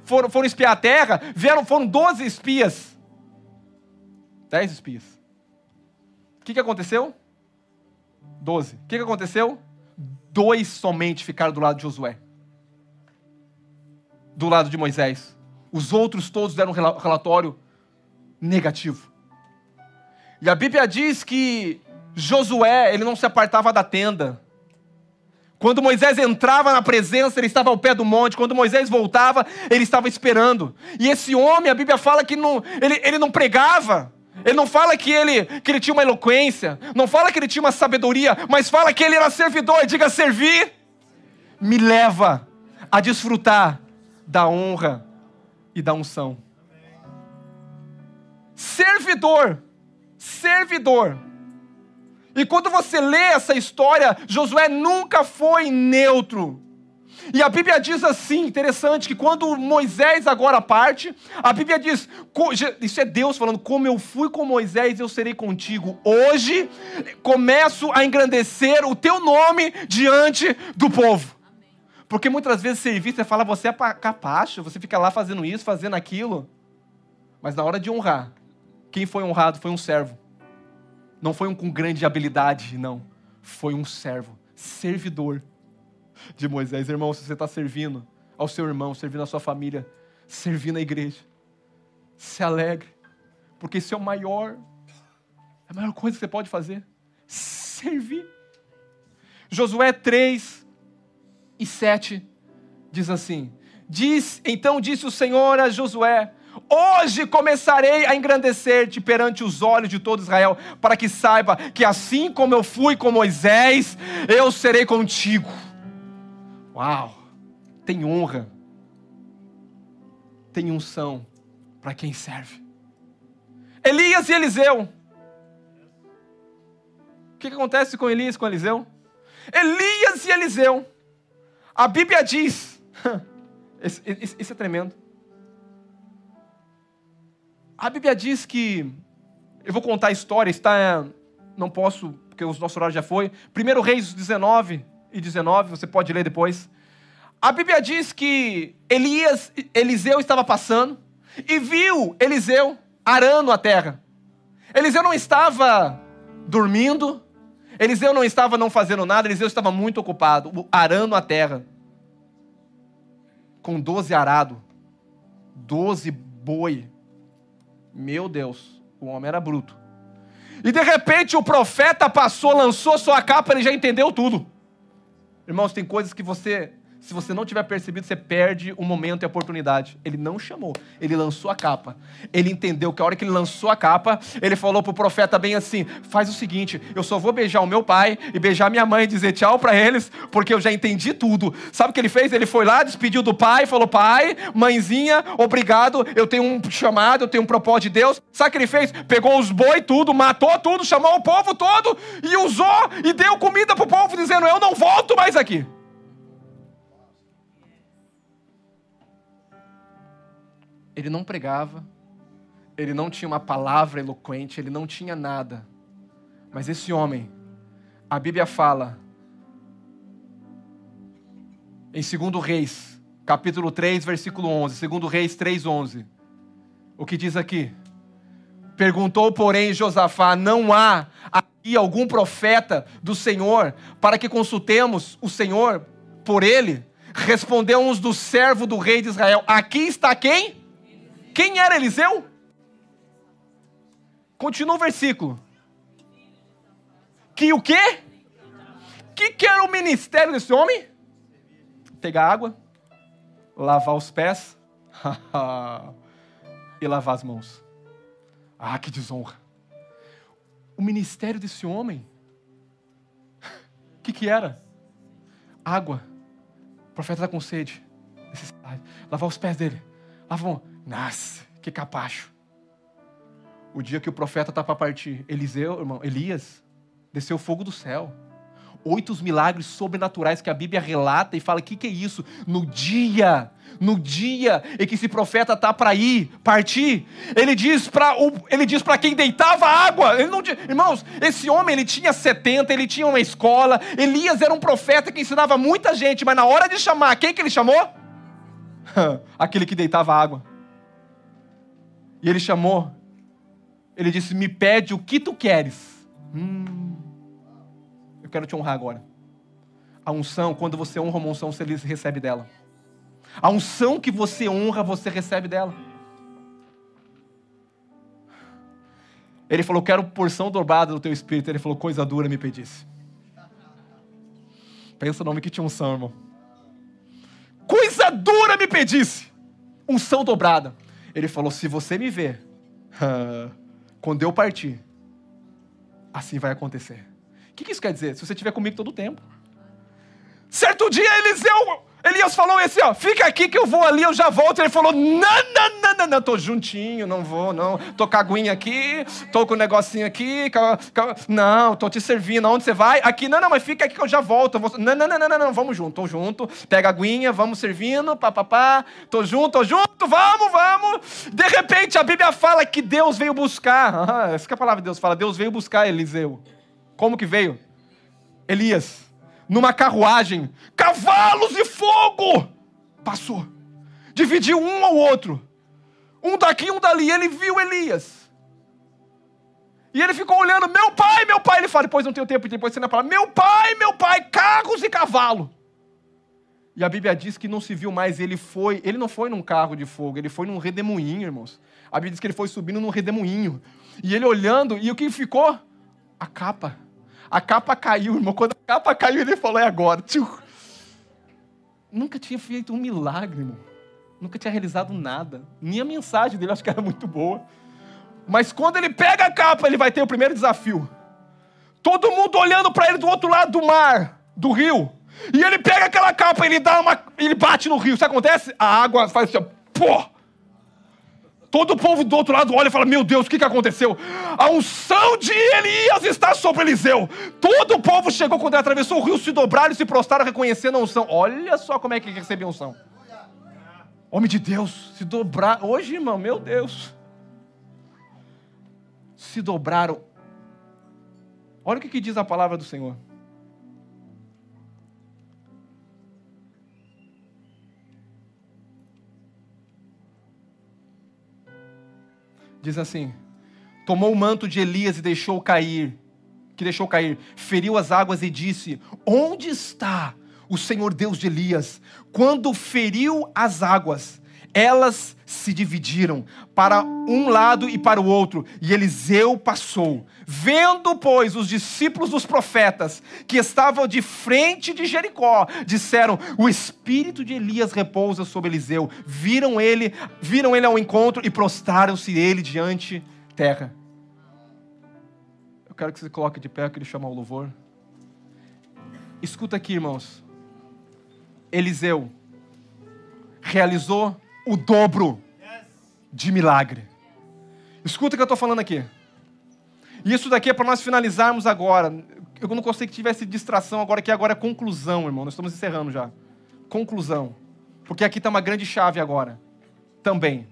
Speaker 1: foram espiar a terra, foram 12 espias. 10 espias. O que aconteceu? 12. O que aconteceu? 2 somente ficaram do lado de Josué. Do lado de Moisés. Os outros todos deram um relatório negativo. E a Bíblia diz que Josué, ele não se apartava da tenda. Quando Moisés entrava na presença, ele estava ao pé do monte. Quando Moisés voltava, ele estava esperando. E esse homem, a Bíblia fala que ele não pregava. Ele não fala que ele tinha uma eloquência. Não fala que ele tinha uma sabedoria. Mas fala que ele era servidor. E diga, servir me leva a desfrutar da honra e da unção. Servidor. Servidor. E quando você lê essa história, Josué nunca foi neutro. E a Bíblia diz assim, interessante, que quando Moisés agora parte, a Bíblia diz, isso é Deus falando, como eu fui com Moisés, eu serei contigo. Hoje, começo a engrandecer o teu nome diante do povo. Porque muitas vezes servir, você fala, você é capacho, você fica lá fazendo isso, fazendo aquilo. Mas na hora de honrar, quem foi honrado foi um servo. Não foi um com grande habilidade, não. Foi um servo, servidor de Moisés. Irmão, se você está servindo ao seu irmão, servindo à sua família, servindo à igreja, se alegre, porque isso é a maior coisa que você pode fazer. Servir. Josué 3:7 diz assim, então disse o Senhor a Josué, hoje começarei a engrandecer-te perante os olhos de todo Israel, para que saiba que assim como eu fui com Moisés, eu serei contigo. Uau! Tem honra, tem unção para quem serve. Elias e Eliseu. O que acontece com Elias e com Eliseu? Elias e Eliseu. A Bíblia diz, isso é tremendo. A Bíblia diz que, eu vou contar a história, não posso, porque o nosso horário já foi. 1 Reis 19:19, você pode ler depois. A Bíblia diz que Eliseu estava passando e viu Eliseu arando a terra. Eliseu não estava dormindo, Eliseu não estava não fazendo nada, Eliseu estava muito ocupado, arando a terra. Com 12 arados, 12 boi. Meu Deus, o homem era bruto. E de repente o profeta passou, lançou sua capa, ele já entendeu tudo. Irmãos, tem coisas que se você não tiver percebido, você perde o momento e a oportunidade. Ele não chamou, ele lançou a capa. Ele entendeu que a hora que ele lançou a capa, ele falou pro profeta bem assim, faz o seguinte, eu só vou beijar o meu pai e beijar minha mãe e dizer tchau para eles, porque eu já entendi tudo. Sabe o que ele fez? Ele foi lá, despediu do pai, falou, pai, mãezinha, obrigado, eu tenho um chamado, eu tenho um propósito de Deus. Sabe o que ele fez? Pegou os boi tudo, matou tudo, chamou o povo todo e usou e deu comida pro povo, dizendo, eu não volto mais aqui. Ele não pregava, ele não tinha uma palavra eloquente, ele não tinha nada. Mas esse homem, a Bíblia fala, em 2 Reis, capítulo 3, versículo 11, 2 Reis 3:11, o que diz aqui? Perguntou, porém, Josafá, não há aqui e algum profeta do Senhor, para que consultemos o Senhor por ele? Respondeu um dos servos do rei de Israel: aqui está quem? Quem era Eliseu? Continua o versículo. Que o quê? Que era o ministério desse homem? Pegar água, lavar os pés e lavar as mãos. Ah, que desonra. O ministério desse homem, o que era? Água. O profeta está com sede, necessidade. Lavar os pés dele. Lavam. Nossa, que capacho. O dia que o profeta está para partir, Elias, desceu fogo do céu. 8 milagres sobrenaturais que a Bíblia relata e fala: que é isso? No dia em que esse profeta está para partir, ele diz para quem deitava água. Irmãos, esse homem, ele tinha 70, ele tinha uma escola. Elias era um profeta que ensinava muita gente, mas na hora de chamar, quem que ele chamou? Aquele que deitava água. E ele chamou, ele disse: me pede o que tu queres. Eu quero te honrar agora. A unção, quando você honra uma unção, você recebe dela. A unção que você honra, você recebe dela. Ele falou: quero porção dobrada do teu espírito. Ele falou: coisa dura me pedisse. Pensa no nome que tinha unção, irmão. Coisa dura me pedisse. Unção dobrada. Ele falou: se você me ver, quando eu partir, assim vai acontecer. O que isso quer dizer? Se você estiver comigo todo o tempo. Certo dia, Elias falou assim: ó, fica aqui que eu vou ali, eu já volto. Ele falou: não, tô juntinho, não vou, não. Tô com a aguinha aqui, tô com o negocinho aqui, não, tô te servindo. Aonde você vai? Aqui, não, mas fica aqui que eu já volto. Não, vamos junto, tô junto. Pega a aguinha, vamos servindo, papapá. Tô junto, vamos. De repente, a Bíblia fala que Deus veio buscar. Essa que a palavra de Deus fala, Deus veio buscar Eliseu. Como que veio? Elias, numa carruagem, cavalos e fogo, passou, dividiu um ao outro, um daqui, um dali. Ele viu Elias, e ele ficou olhando: meu pai, ele fala, depois não tenho tempo, depois você não fala, meu pai, carros e cavalo. E a Bíblia diz que não se viu mais, ele não foi num carro de fogo, ele foi num redemoinho, irmãos. A Bíblia diz que ele foi subindo num redemoinho, e ele olhando, e o que ficou? A capa caiu, irmão. Quando a capa caiu, ele falou: é agora. Nunca tinha feito um milagre, irmão. Nunca tinha realizado nada. Nem a mensagem dele, acho que era muito boa. Mas quando ele pega a capa, ele vai ter o primeiro desafio. Todo mundo olhando para ele do outro lado do mar, do rio. E ele pega aquela capa, ele bate no rio. Sabe o que acontece? A água faz assim, pô! Todo o povo do outro lado olha e fala: meu Deus, o que aconteceu? A unção de Elias está sobre Eliseu. Todo o povo chegou quando ele atravessou o rio, se dobraram e se prostraram reconhecendo a unção. Olha só como é que recebeu a unção. Homem de Deus, se dobrar. Hoje, irmão, meu Deus. Se dobraram. Olha o que diz a palavra do Senhor. Diz assim: tomou o manto de Elias e deixou cair, feriu as águas e disse: onde está o Senhor Deus de Elias? Quando feriu as águas, elas se dividiram para um lado e para o outro, e Eliseu passou. Vendo, pois, os discípulos dos profetas que estavam de frente de Jericó, disseram: o espírito de Elias repousa sobre Eliseu. Viram ele ao encontro e prostraram-se ele diante terra. Eu quero que você coloque de pé, eu queria chamar o louvor. Escuta aqui, irmãos. Eliseu realizou o dobro de milagre. Escuta o que eu estou falando aqui. E isso daqui é para nós finalizarmos agora. Eu não gostei que tivesse distração agora, que agora é conclusão, irmão. Nós estamos encerrando já. Conclusão. Porque aqui está uma grande chave agora. Também.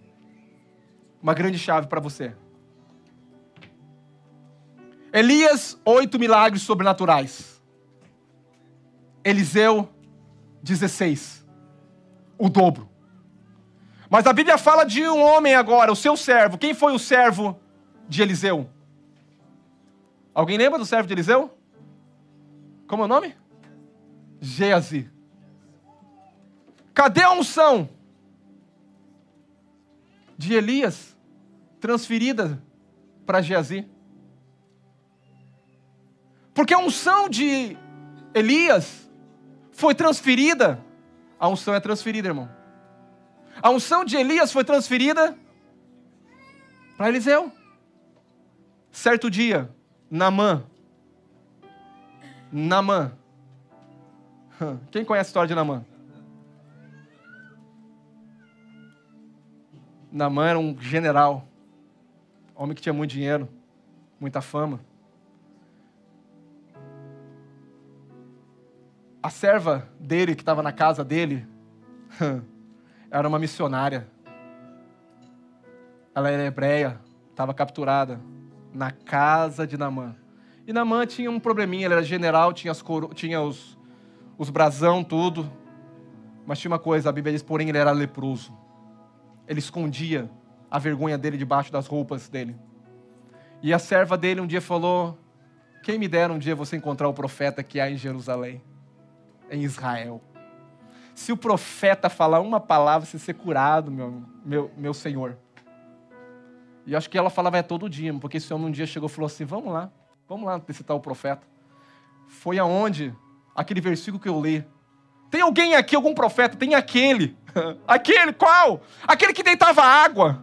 Speaker 1: Uma grande chave para você. Elias, 8 milagres sobrenaturais. Eliseu, 16. O dobro. Mas a Bíblia fala de um homem agora, o seu servo. Quem foi o servo de Eliseu? Alguém lembra do servo de Eliseu? Como é o nome? Geazi. Cadê a unção de Elias transferida para Geazi? Porque a unção de Elias foi transferida. A unção é transferida, irmão. A unção de Elias foi transferida para Eliseu. Certo dia, Naamã. Quem conhece a história de Naamã? Naamã era um general. Homem que tinha muito dinheiro, muita fama. A serva dele, que estava na casa dele, era uma missionária. Ela era hebreia, estava capturada na casa de Naamã. E Naamã tinha um probleminha, ele era general, tinha os brasão, tudo. Mas tinha uma coisa, a Bíblia diz, porém ele era leproso. Ele escondia a vergonha dele debaixo das roupas dele. E a serva dele um dia falou, quem me dera um dia você encontrar o profeta que há em Jerusalém, em Israel. Se o profeta falar uma palavra, você ser curado, meu Senhor. E acho que ela falava todo dia, porque esse homem um dia chegou e falou assim, vamos lá visitar o profeta. Foi aonde, aquele versículo que eu li. Tem alguém aqui, algum profeta? Tem aquele. Aquele, qual? Aquele que deitava água.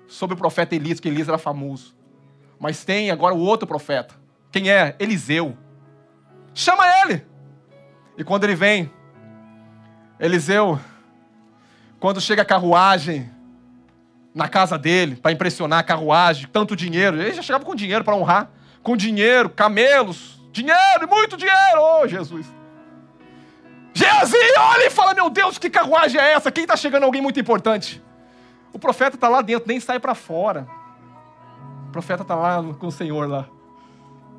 Speaker 1: Sobre o profeta Elias, que Elias era famoso. Mas tem agora o outro profeta. Quem é? Eliseu. Chama ele. E quando ele vem, Eliseu, quando chega a carruagem na casa dele, para impressionar a carruagem, tanto dinheiro, ele já chegava com dinheiro para honrar, com dinheiro, camelos, dinheiro, muito dinheiro, oh Jesus. Geazi olha e fala, meu Deus, que carruagem é essa? Quem está chegando? Alguém muito importante. O profeta está lá dentro, nem sai para fora. O profeta está lá com o Senhor lá,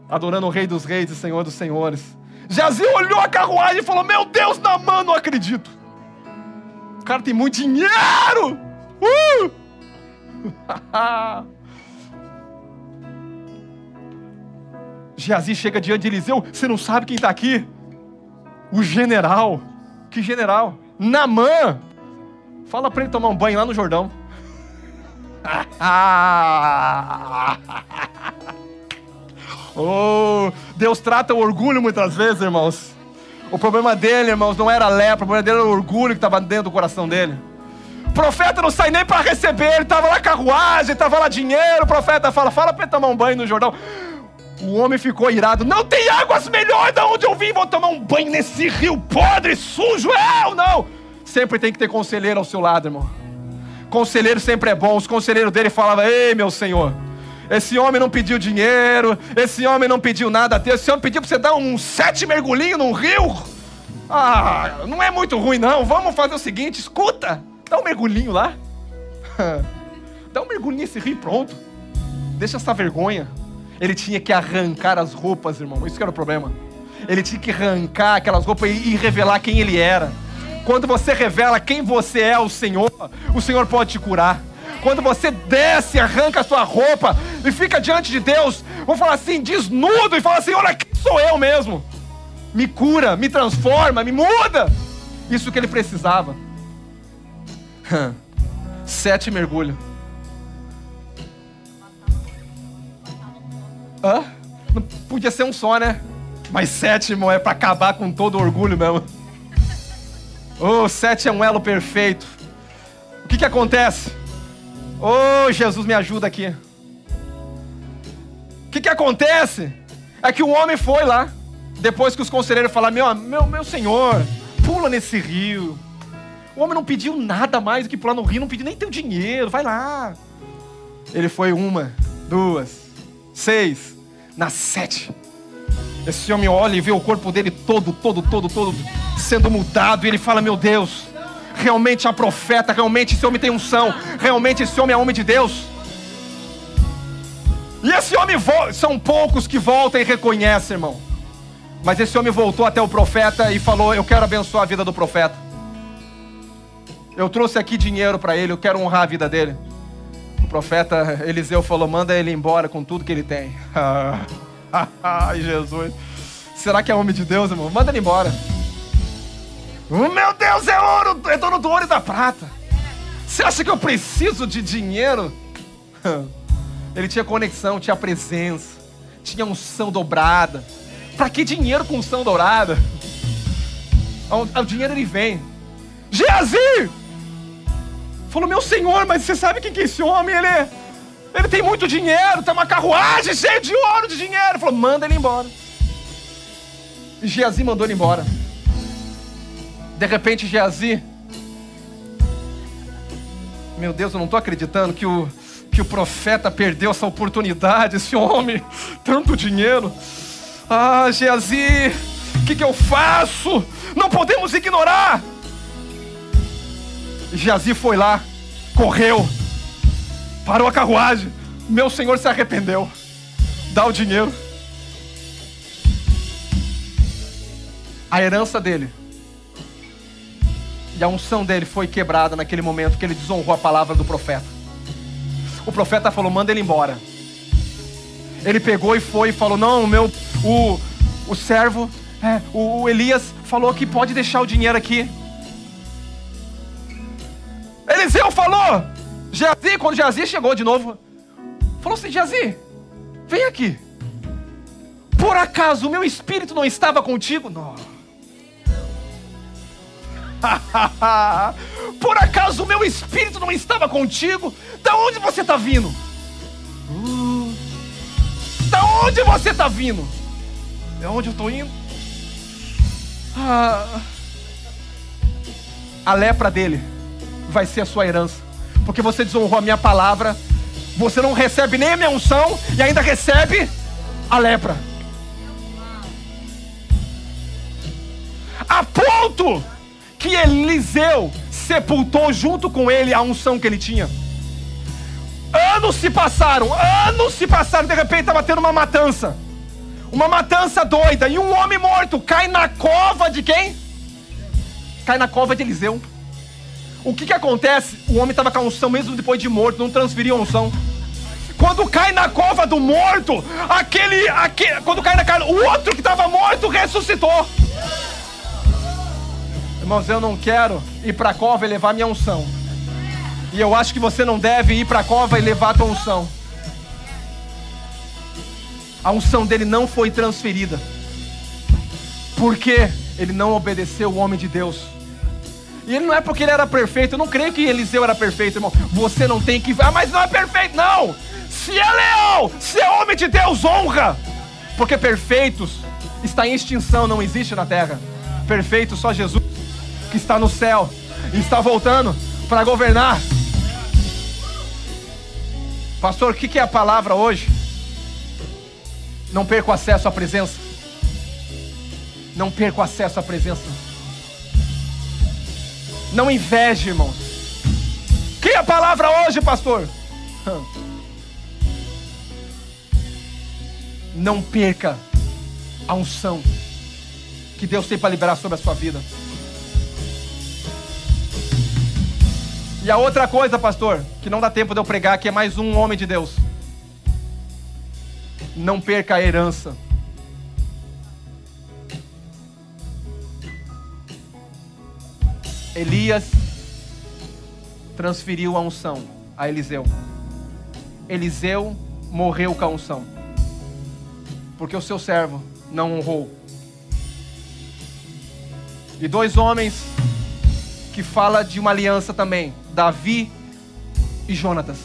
Speaker 1: adorando o Rei dos Reis e Senhor dos Senhores. Geazi olhou a carruagem e falou, meu Deus, Naamã, não acredito. O cara tem muito dinheiro. Geazi chega diante de Eliseu, você não sabe quem está aqui? O general. Que general? Naamã. Fala para ele tomar um banho lá no Jordão. Oh, Deus trata o orgulho muitas vezes, irmãos. O problema dele, irmãos, não era a lepra, o problema dele era o orgulho que estava dentro do coração dele. O profeta não sai nem para receber, ele estava lá carruagem, estava lá dinheiro. O profeta fala para ele tomar um banho no Jordão. O homem ficou irado. Não tem águas melhores de onde eu vim, vou tomar um banho nesse rio podre, sujo. Eu não. Sempre tem que ter conselheiro ao seu lado, irmão. Conselheiro sempre é bom. Os conselheiros dele falavam, ei, meu Senhor, esse homem não pediu dinheiro, esse homem não pediu nada a Deus, esse homem pediu para você dar 7 mergulhinhos num rio. Ah, não é muito ruim não, vamos fazer o seguinte, escuta, dá um mergulhinho lá. Dá um mergulhinho nesse rio e pronto. Deixa essa vergonha. Ele tinha que arrancar as roupas, irmão, isso que era o problema. Ele tinha que arrancar aquelas roupas e revelar quem ele era. Quando você revela quem você é ao Senhor, o Senhor pode te curar. Quando você desce, arranca a sua roupa e fica diante de Deus, vou falar assim, desnudo, e fala assim, olha, quem sou eu mesmo? Me cura, me transforma, me muda. Isso que ele precisava. 7 mergulhos. Não podia ser um só, né? Mas 7, irmão, é para acabar com todo o orgulho mesmo. 7 é um elo perfeito. O que acontece? Jesus, me ajuda aqui. O que acontece? É que o homem foi lá, depois que os conselheiros falaram, meu senhor, pula nesse rio. O homem não pediu nada mais do que pular no rio, não pediu nem teu dinheiro, vai lá. Ele foi 1, 2, 6, na 7. Esse homem olha e vê o corpo dele todo sendo mudado, e ele fala, meu Deus, realmente há profeta, realmente esse homem tem unção, realmente esse homem é homem de Deus. E esse homem, são poucos que voltam e reconhecem, irmão. Mas esse homem voltou até o profeta e falou, eu quero abençoar a vida do profeta. Eu trouxe aqui dinheiro para ele, eu quero honrar a vida dele. O profeta Eliseu falou: manda ele embora com tudo que ele tem. Ai, Jesus. Será que é homem de Deus, irmão? Manda ele embora. Meu Deus, é ouro, é dono do ouro e da prata. Você acha que eu preciso de dinheiro? Ele tinha conexão, tinha presença, tinha unção dobrada. Pra que dinheiro com unção dobrada? O dinheiro ele vem. Geazi falou: meu senhor, mas você sabe quem que é esse homem? Ele tem muito dinheiro, tem uma carruagem cheia de ouro, de dinheiro. Ele falou: manda ele embora. E Geazi mandou ele embora. De repente Geazi, meu Deus, eu não estou acreditando que o profeta perdeu essa oportunidade, esse homem, tanto dinheiro. Ah, Geazi, o que eu faço? Não podemos ignorar. Geazi foi lá, correu, parou a carruagem. Meu senhor se arrependeu. Dá o dinheiro. A herança dele e a unção dele foi quebrada naquele momento que ele desonrou a palavra do profeta. O profeta falou: manda ele embora. Ele pegou e foi e falou: não, o servo, o Elias falou que pode deixar o dinheiro aqui. Eliseu falou: Geazi, quando Geazi chegou de novo, falou assim: Geazi, vem aqui. Por acaso o meu espírito não estava contigo? Não. Por acaso o meu espírito não estava contigo? Da onde você está vindo? Da onde você está vindo? De onde eu estou indo? A lepra dele vai ser a sua herança, porque você desonrou a minha palavra. Você não recebe nem a minha unção e ainda recebe a lepra. A ponto que Eliseu sepultou junto com ele a unção que ele tinha. Anos se passaram, de repente estava tendo uma matança doida, e um homem morto cai na cova de quem? Cai na cova de Eliseu. O que acontece? O homem estava com a unção mesmo depois de morto, não transferiu a unção. Quando cai na cova do morto, quando cai na carne, o outro que estava morto ressuscitou. Irmãos, eu não quero ir para a cova e levar minha unção. E eu acho que você não deve ir para a cova e levar a tua unção. A unção dele não foi transferida, porque ele não obedeceu o homem de Deus. E ele não é porque ele era perfeito. Eu não creio que Eliseu era perfeito, irmão. Você não tem que... mas não é perfeito, não. Se é leal, se é homem de Deus, honra. Porque perfeitos está em extinção, não existe na terra. Perfeito só Jesus, que está no céu e está voltando para governar. Pastor, o que é a palavra hoje? Não perca o acesso à presença. Não perca o acesso à presença. Não inveje, irmãos. O que é a palavra hoje, pastor? Não perca a unção que Deus tem para liberar sobre a sua vida. E a outra coisa, pastor, que não dá tempo de eu pregar, que é mais um homem de Deus. Não perca a herança. Elias transferiu a unção a Eliseu. Eliseu morreu com a unção, porque o seu servo não honrou. E dois homens que fala de uma aliança também, Davi e Jonatas.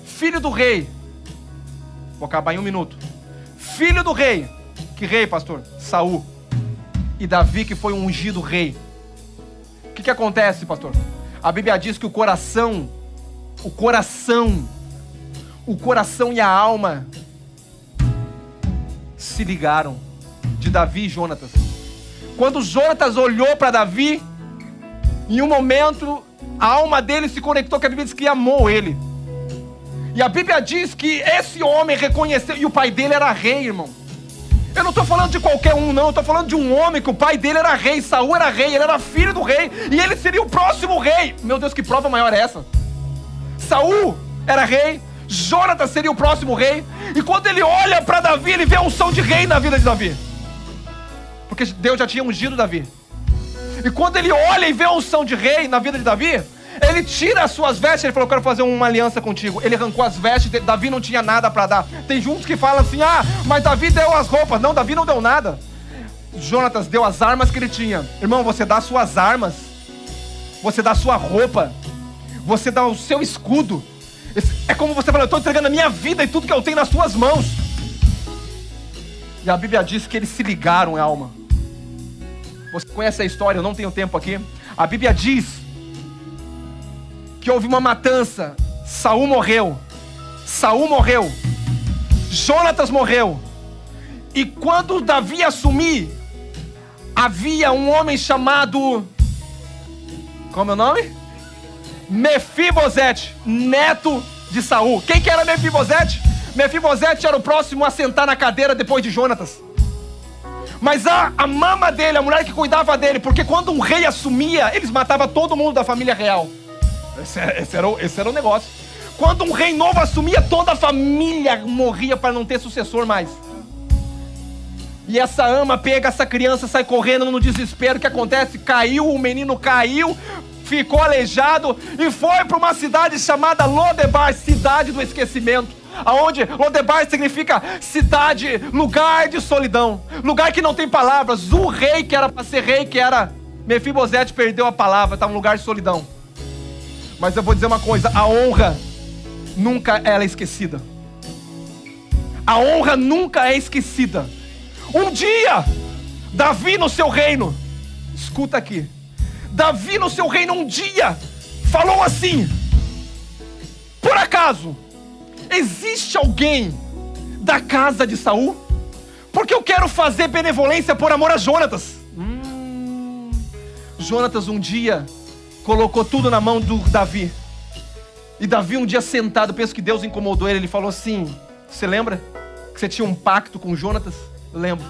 Speaker 1: Filho do rei, vou acabar em 1 minuto. Filho do rei, que rei, pastor? Saul. E Davi, que foi um ungido rei. O que acontece, pastor? A Bíblia diz que o coração e a alma se ligaram, de Davi e Jonatas. Quando Jonatas olhou para Davi, em um momento a alma dele se conectou, que a Bíblia diz que amou ele. E a Bíblia diz que esse homem reconheceu, e o pai dele era rei, irmão. Eu não estou falando de qualquer um, não. Eu estou falando de um homem que o pai dele era rei. Saul era rei, ele era filho do rei, e ele seria o próximo rei. Meu Deus, que prova maior é essa? Saul era rei, Jonatas seria o próximo rei. E quando ele olha para Davi, ele vê a unção de rei na vida de Davi, porque Deus já tinha ungido Davi. E quando ele olha e vê a unção de rei na vida de Davi, ele tira as suas vestes. Ele falou: eu quero fazer uma aliança contigo. Ele arrancou as vestes. Davi não tinha nada para dar. Tem uns que falam assim: ah, mas Davi deu as roupas. Não, Davi não deu nada. Jonatas deu as armas que ele tinha. Irmão, você dá suas armas, você dá a sua roupa, você dá o seu escudo. É como você fala: eu estou entregando a minha vida e tudo que eu tenho nas suas mãos. E a Bíblia diz que eles se ligaram em alma. Você conhece a história, eu não tenho tempo aqui. A Bíblia diz que houve uma matança. Saul morreu, Jonatas morreu. E quando Davi assumir, havia um homem chamado, como é o nome? Mefibosete, neto de Saul. Quem que era Mefibosete? Mefibosete era o próximo a sentar na cadeira depois de Jonatas. Mas a mama dele, a mulher que cuidava dele, porque quando um rei assumia, eles matavam todo mundo da família real. Esse era o negócio. Quando um rei novo assumia, toda a família morria para não ter sucessor mais. E essa ama pega essa criança, sai correndo no desespero. O que acontece? Caiu, o menino caiu, ficou aleijado e foi para uma cidade chamada Lodebar, cidade do esquecimento. Aonde Lodebar significa cidade, lugar de solidão, lugar que não tem palavras. O rei que era para ser rei, que era Mefibosete, perdeu a palavra, está num lugar de solidão. Mas eu vou dizer uma coisa: a honra nunca é esquecida. A honra nunca é esquecida. Um dia, Davi no seu reino, escuta aqui, Davi no seu reino um dia falou assim: por acaso existe alguém da casa de Saul? Porque eu quero fazer benevolência por amor a Jonatas. Jonatas um dia colocou tudo na mão do Davi. E Davi um dia sentado, penso que Deus incomodou ele. Ele falou assim: você lembra que você tinha um pacto com Jonatas? Lembro.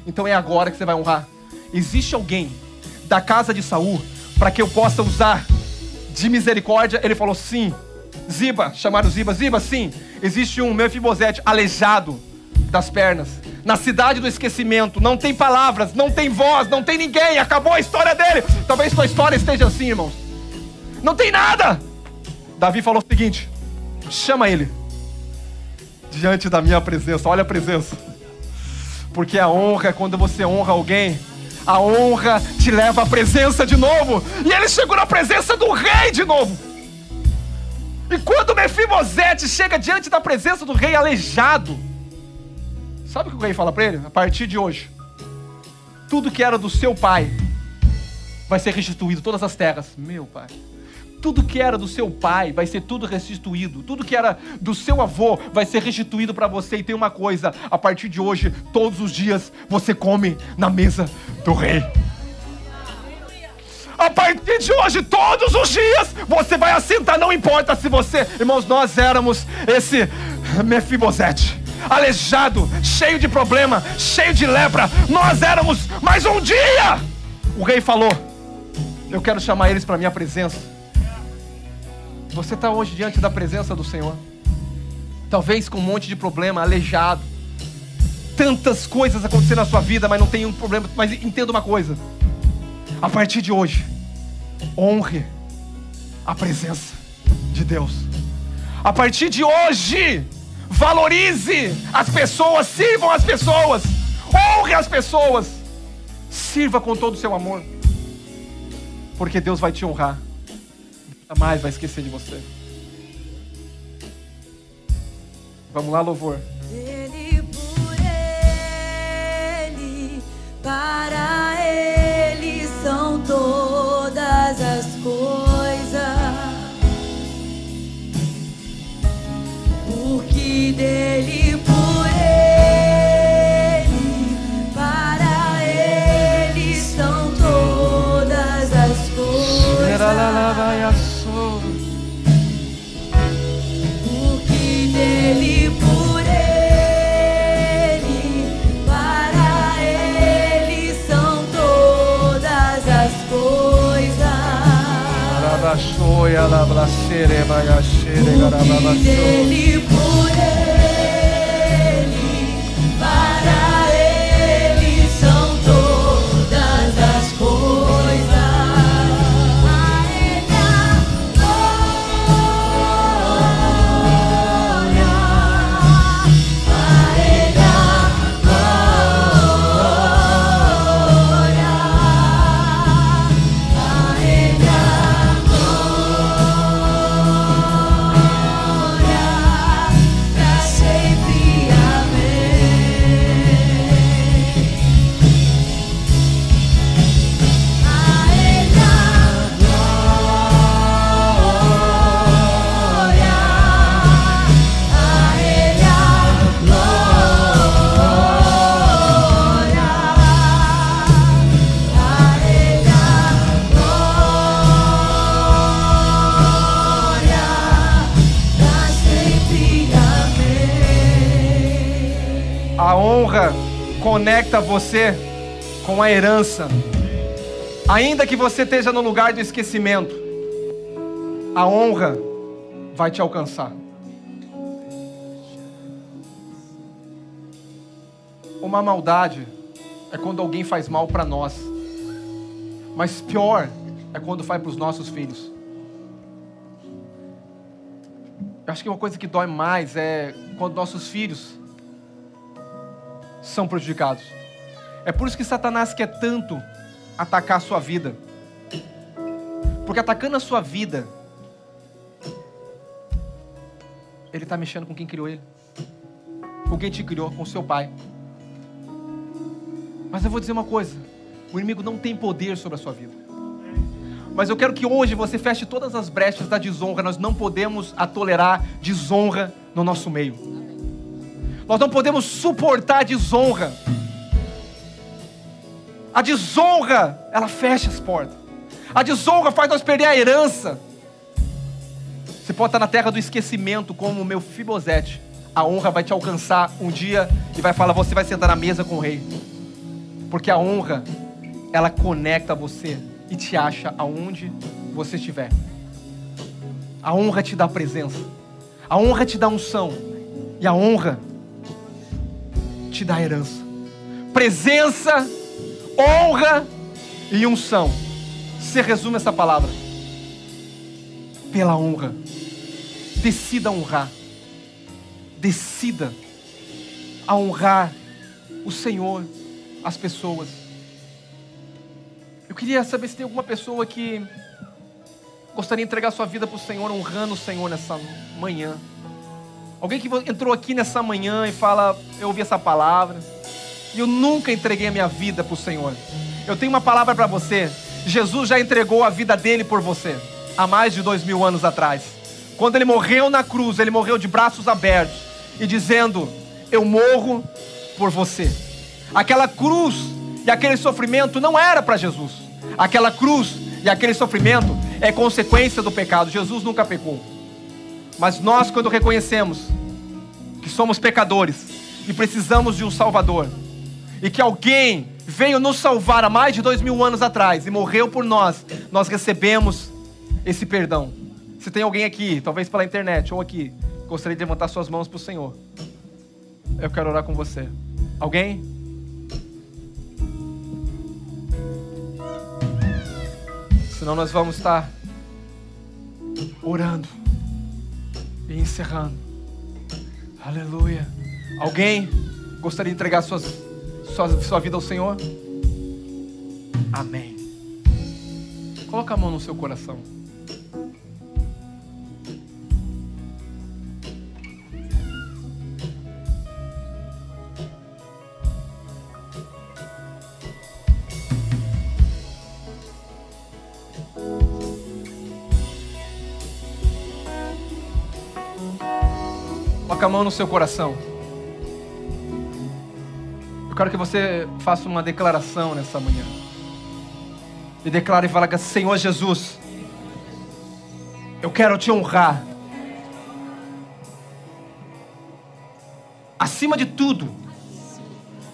Speaker 1: Então é agora que você vai honrar. Existe alguém da casa de Saul para que eu possa usar de misericórdia? Ele falou: sim. Ziba, chamaram Ziba. Ziba, sim. Existe um Mefibosete aleijado das pernas, na cidade do esquecimento. Não tem palavras, não tem voz, não tem ninguém. Acabou a história dele. Talvez sua história esteja assim, irmãos. Não tem nada. Davi falou o seguinte: chama ele diante da minha presença. Olha a presença. Porque a honra é quando você honra alguém. A honra te leva à presença de novo. E ele chegou na presença do rei de novo. E quando Mefibosete chega diante da presença do rei aleijado, sabe o que o rei fala para ele? A partir de hoje, tudo que era do seu pai vai ser restituído, todas as terras. Meu pai. Tudo que era do seu pai vai ser tudo restituído. Tudo que era do seu avô vai ser restituído para você. E tem uma coisa: a partir de hoje, todos os dias, você come na mesa do rei. A partir de hoje, todos os dias, você vai assentar. Não importa se você... Irmãos, nós éramos esse Mefibosete, aleijado, cheio de problema, cheio de lepra. Nós éramos, mas um dia o rei falou: eu quero chamar eles para a minha presença. Você está hoje diante da presença do Senhor, talvez com um monte de problema, aleijado, tantas coisas acontecendo na sua vida, mas não tem um problema. Mas entenda uma coisa: a partir de hoje, honre a presença de Deus. A partir de hoje, valorize as pessoas, sirvam as pessoas, honre as pessoas, sirva com todo o seu amor, porque Deus vai te honrar. Jamais vai esquecer de você. Vamos lá, louvor.
Speaker 2: Ele, por ele, para ele são todas as coisas. Porque dele, por ele, para ele são todas as coisas. Dele, por ele, para ele são todas as coisas.
Speaker 1: Oia la blasere bagashere garababaso.
Speaker 2: Dele, por ele, para ele são todas as coisas. A ele a glória, a ele a glória, a ele a pra sempre, amém. A ele a glória, a ele a glória, a ele a glória, pra sempre, amém.
Speaker 1: A honra conecta você com a herança. Ainda que você esteja no lugar do esquecimento, a honra vai te alcançar. Uma maldade é quando alguém faz mal para nós, mas pior é quando faz para os nossos filhos. Eu acho que uma coisa que dói mais é quando nossos filhos são prejudicados. É por isso que Satanás quer tanto atacar a sua vida. Porque atacando a sua vida, ele está mexendo com quem criou ele, com quem te criou, com seu pai. Mas eu vou dizer uma coisa: o inimigo não tem poder sobre a sua vida. Mas eu quero que hoje você feche todas as brechas da desonra. Nós não podemos tolerar desonra no nosso meio. Nós não podemos suportar desonra. A desonra, ela fecha as portas. A desonra faz nós perder a herança. Você pode estar na terra do esquecimento, como o Mefibosete. A honra vai te alcançar um dia e vai falar: você vai sentar na mesa com o rei. Porque a honra, ela conecta você e te acha aonde você estiver. A honra te dá presença. A honra te dá unção. E a honra te dá herança. Presença, honra e unção. Se resume essa palavra: pela honra. Decida honrar. Decida a honrar o Senhor, as pessoas. Eu queria saber se tem alguma pessoa que gostaria de entregar sua vida para o Senhor, honrando o Senhor nessa manhã. Alguém que entrou aqui nessa manhã e fala: eu ouvi essa palavra e eu nunca entreguei a minha vida para o Senhor. Eu tenho uma palavra para você. Jesus já entregou a vida dele por você há mais de 2000 anos atrás. Quando ele morreu na cruz, ele morreu de braços abertos e dizendo: eu morro por você. Aquela cruz e aquele sofrimento não era para Jesus. Aquela cruz e aquele sofrimento é consequência do pecado. Jesus nunca pecou. Mas nós, quando reconhecemos que somos pecadores e precisamos de um Salvador, e que alguém veio nos salvar há mais de 2000 anos atrás e morreu por nós, nós recebemos esse perdão. Se tem alguém aqui, talvez pela internet ou aqui, gostaria de levantar suas mãos para o Senhor, eu quero orar com você. Alguém? Senão nós vamos estar orando e encerrando. Aleluia. Alguém gostaria de entregar sua vida ao Senhor? Amém. Coloca a mão no seu coração. Coloca a mão no seu coração. Eu quero que você faça uma declaração nessa manhã. E declare e fala: Senhor Jesus, eu quero te honrar. Acima de tudo,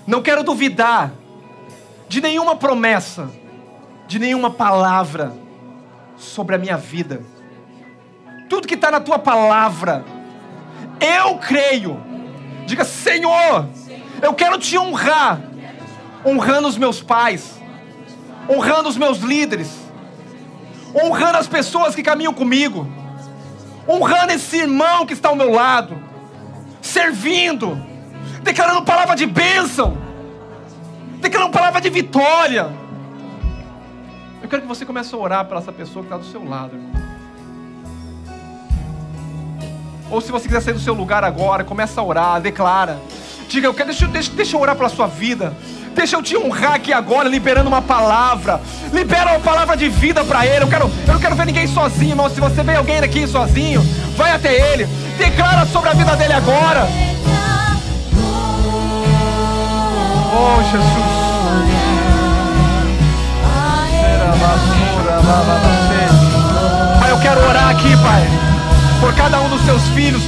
Speaker 1: não quero duvidar de nenhuma promessa, de nenhuma palavra sobre a minha vida. tudo que está na tua palavra. Eu creio. Diga: Senhor, eu quero te honrar, honrando os meus pais, honrando os meus líderes, honrando as pessoas que caminham comigo, honrando esse irmão que está ao meu lado, servindo, declarando palavra de bênção, declarando palavra de vitória. Eu quero que você comece a orar pela essa pessoa que está do seu lado, irmão. Ou se você quiser sair do seu lugar agora, começa a orar, declara. Diga: deixa eu orar pela sua vida. Deixa eu te honrar aqui agora, liberando uma palavra. Libera uma palavra de vida para ele. Eu não quero ver ninguém sozinho, irmão. Se você vê alguém aqui sozinho, vai até ele. Declara sobre a vida dele agora. Oh, Jesus. Pai, eu quero orar aqui, Pai, por cada um dos seus filhos.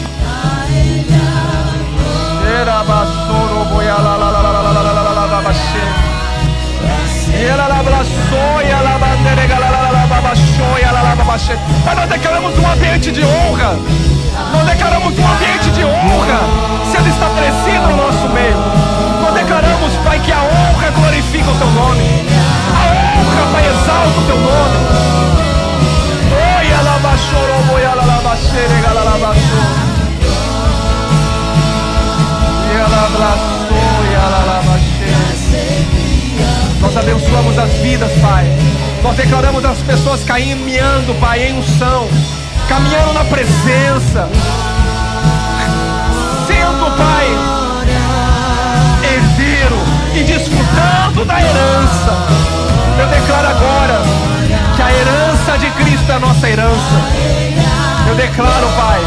Speaker 1: Pai, nós declaramos um ambiente de honra. Nós declaramos um ambiente de honra sendo estabelecido no nosso meio. Nós declaramos, Pai, que a honra glorifica o teu nome. A honra, Pai, exalta o teu nome. Nós abençoamos as vidas, Pai. Nós declaramos as pessoas caminhando, Pai, em unção, caminhando na presença, sendo, Pai, herdeiro e desfrutando da herança. Eu declaro agora que a herança de Cristo é a nossa herança. Eu declaro, Pai,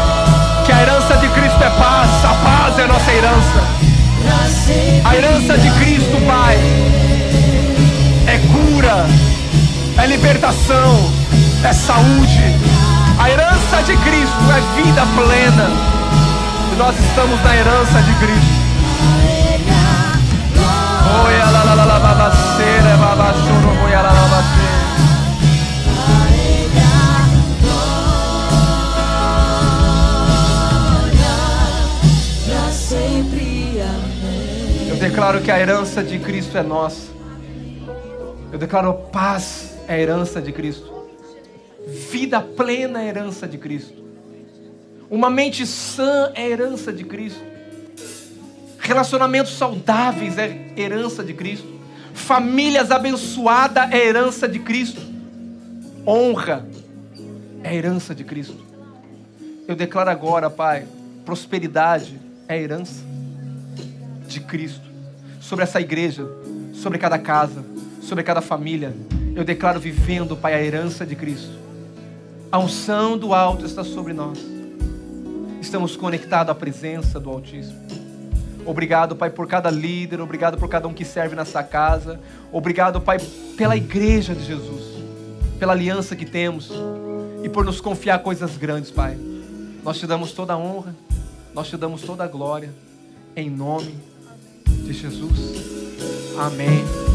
Speaker 1: que a herança de Cristo é paz. A paz é a nossa herança. A herança de Cristo, Pai, é cura, é libertação, é saúde. A herança de Cristo é vida plena. E nós estamos na herança de Cristo. Eu declaro que a herança de Cristo é nossa. Eu declaro: paz é a herança de Cristo. Vida plena é a herança de Cristo. Uma mente sã é a herança de Cristo. Relacionamentos saudáveis é herança de Cristo. Famílias abençoadas é herança de Cristo. Honra é herança de Cristo. Eu declaro agora, Pai, prosperidade é herança de Cristo. Sobre essa igreja, sobre cada casa, sobre cada família. Eu declaro vivendo, Pai, a herança de Cristo. A unção do alto está sobre nós. Estamos conectados à presença do Altíssimo. Obrigado, Pai, por cada líder. Obrigado por cada um que serve nessa casa. Obrigado, Pai, pela igreja de Jesus, pela aliança que temos e por nos confiar coisas grandes, Pai. Nós te damos toda a honra, nós te damos toda a glória, em nome de Jesus. Amém.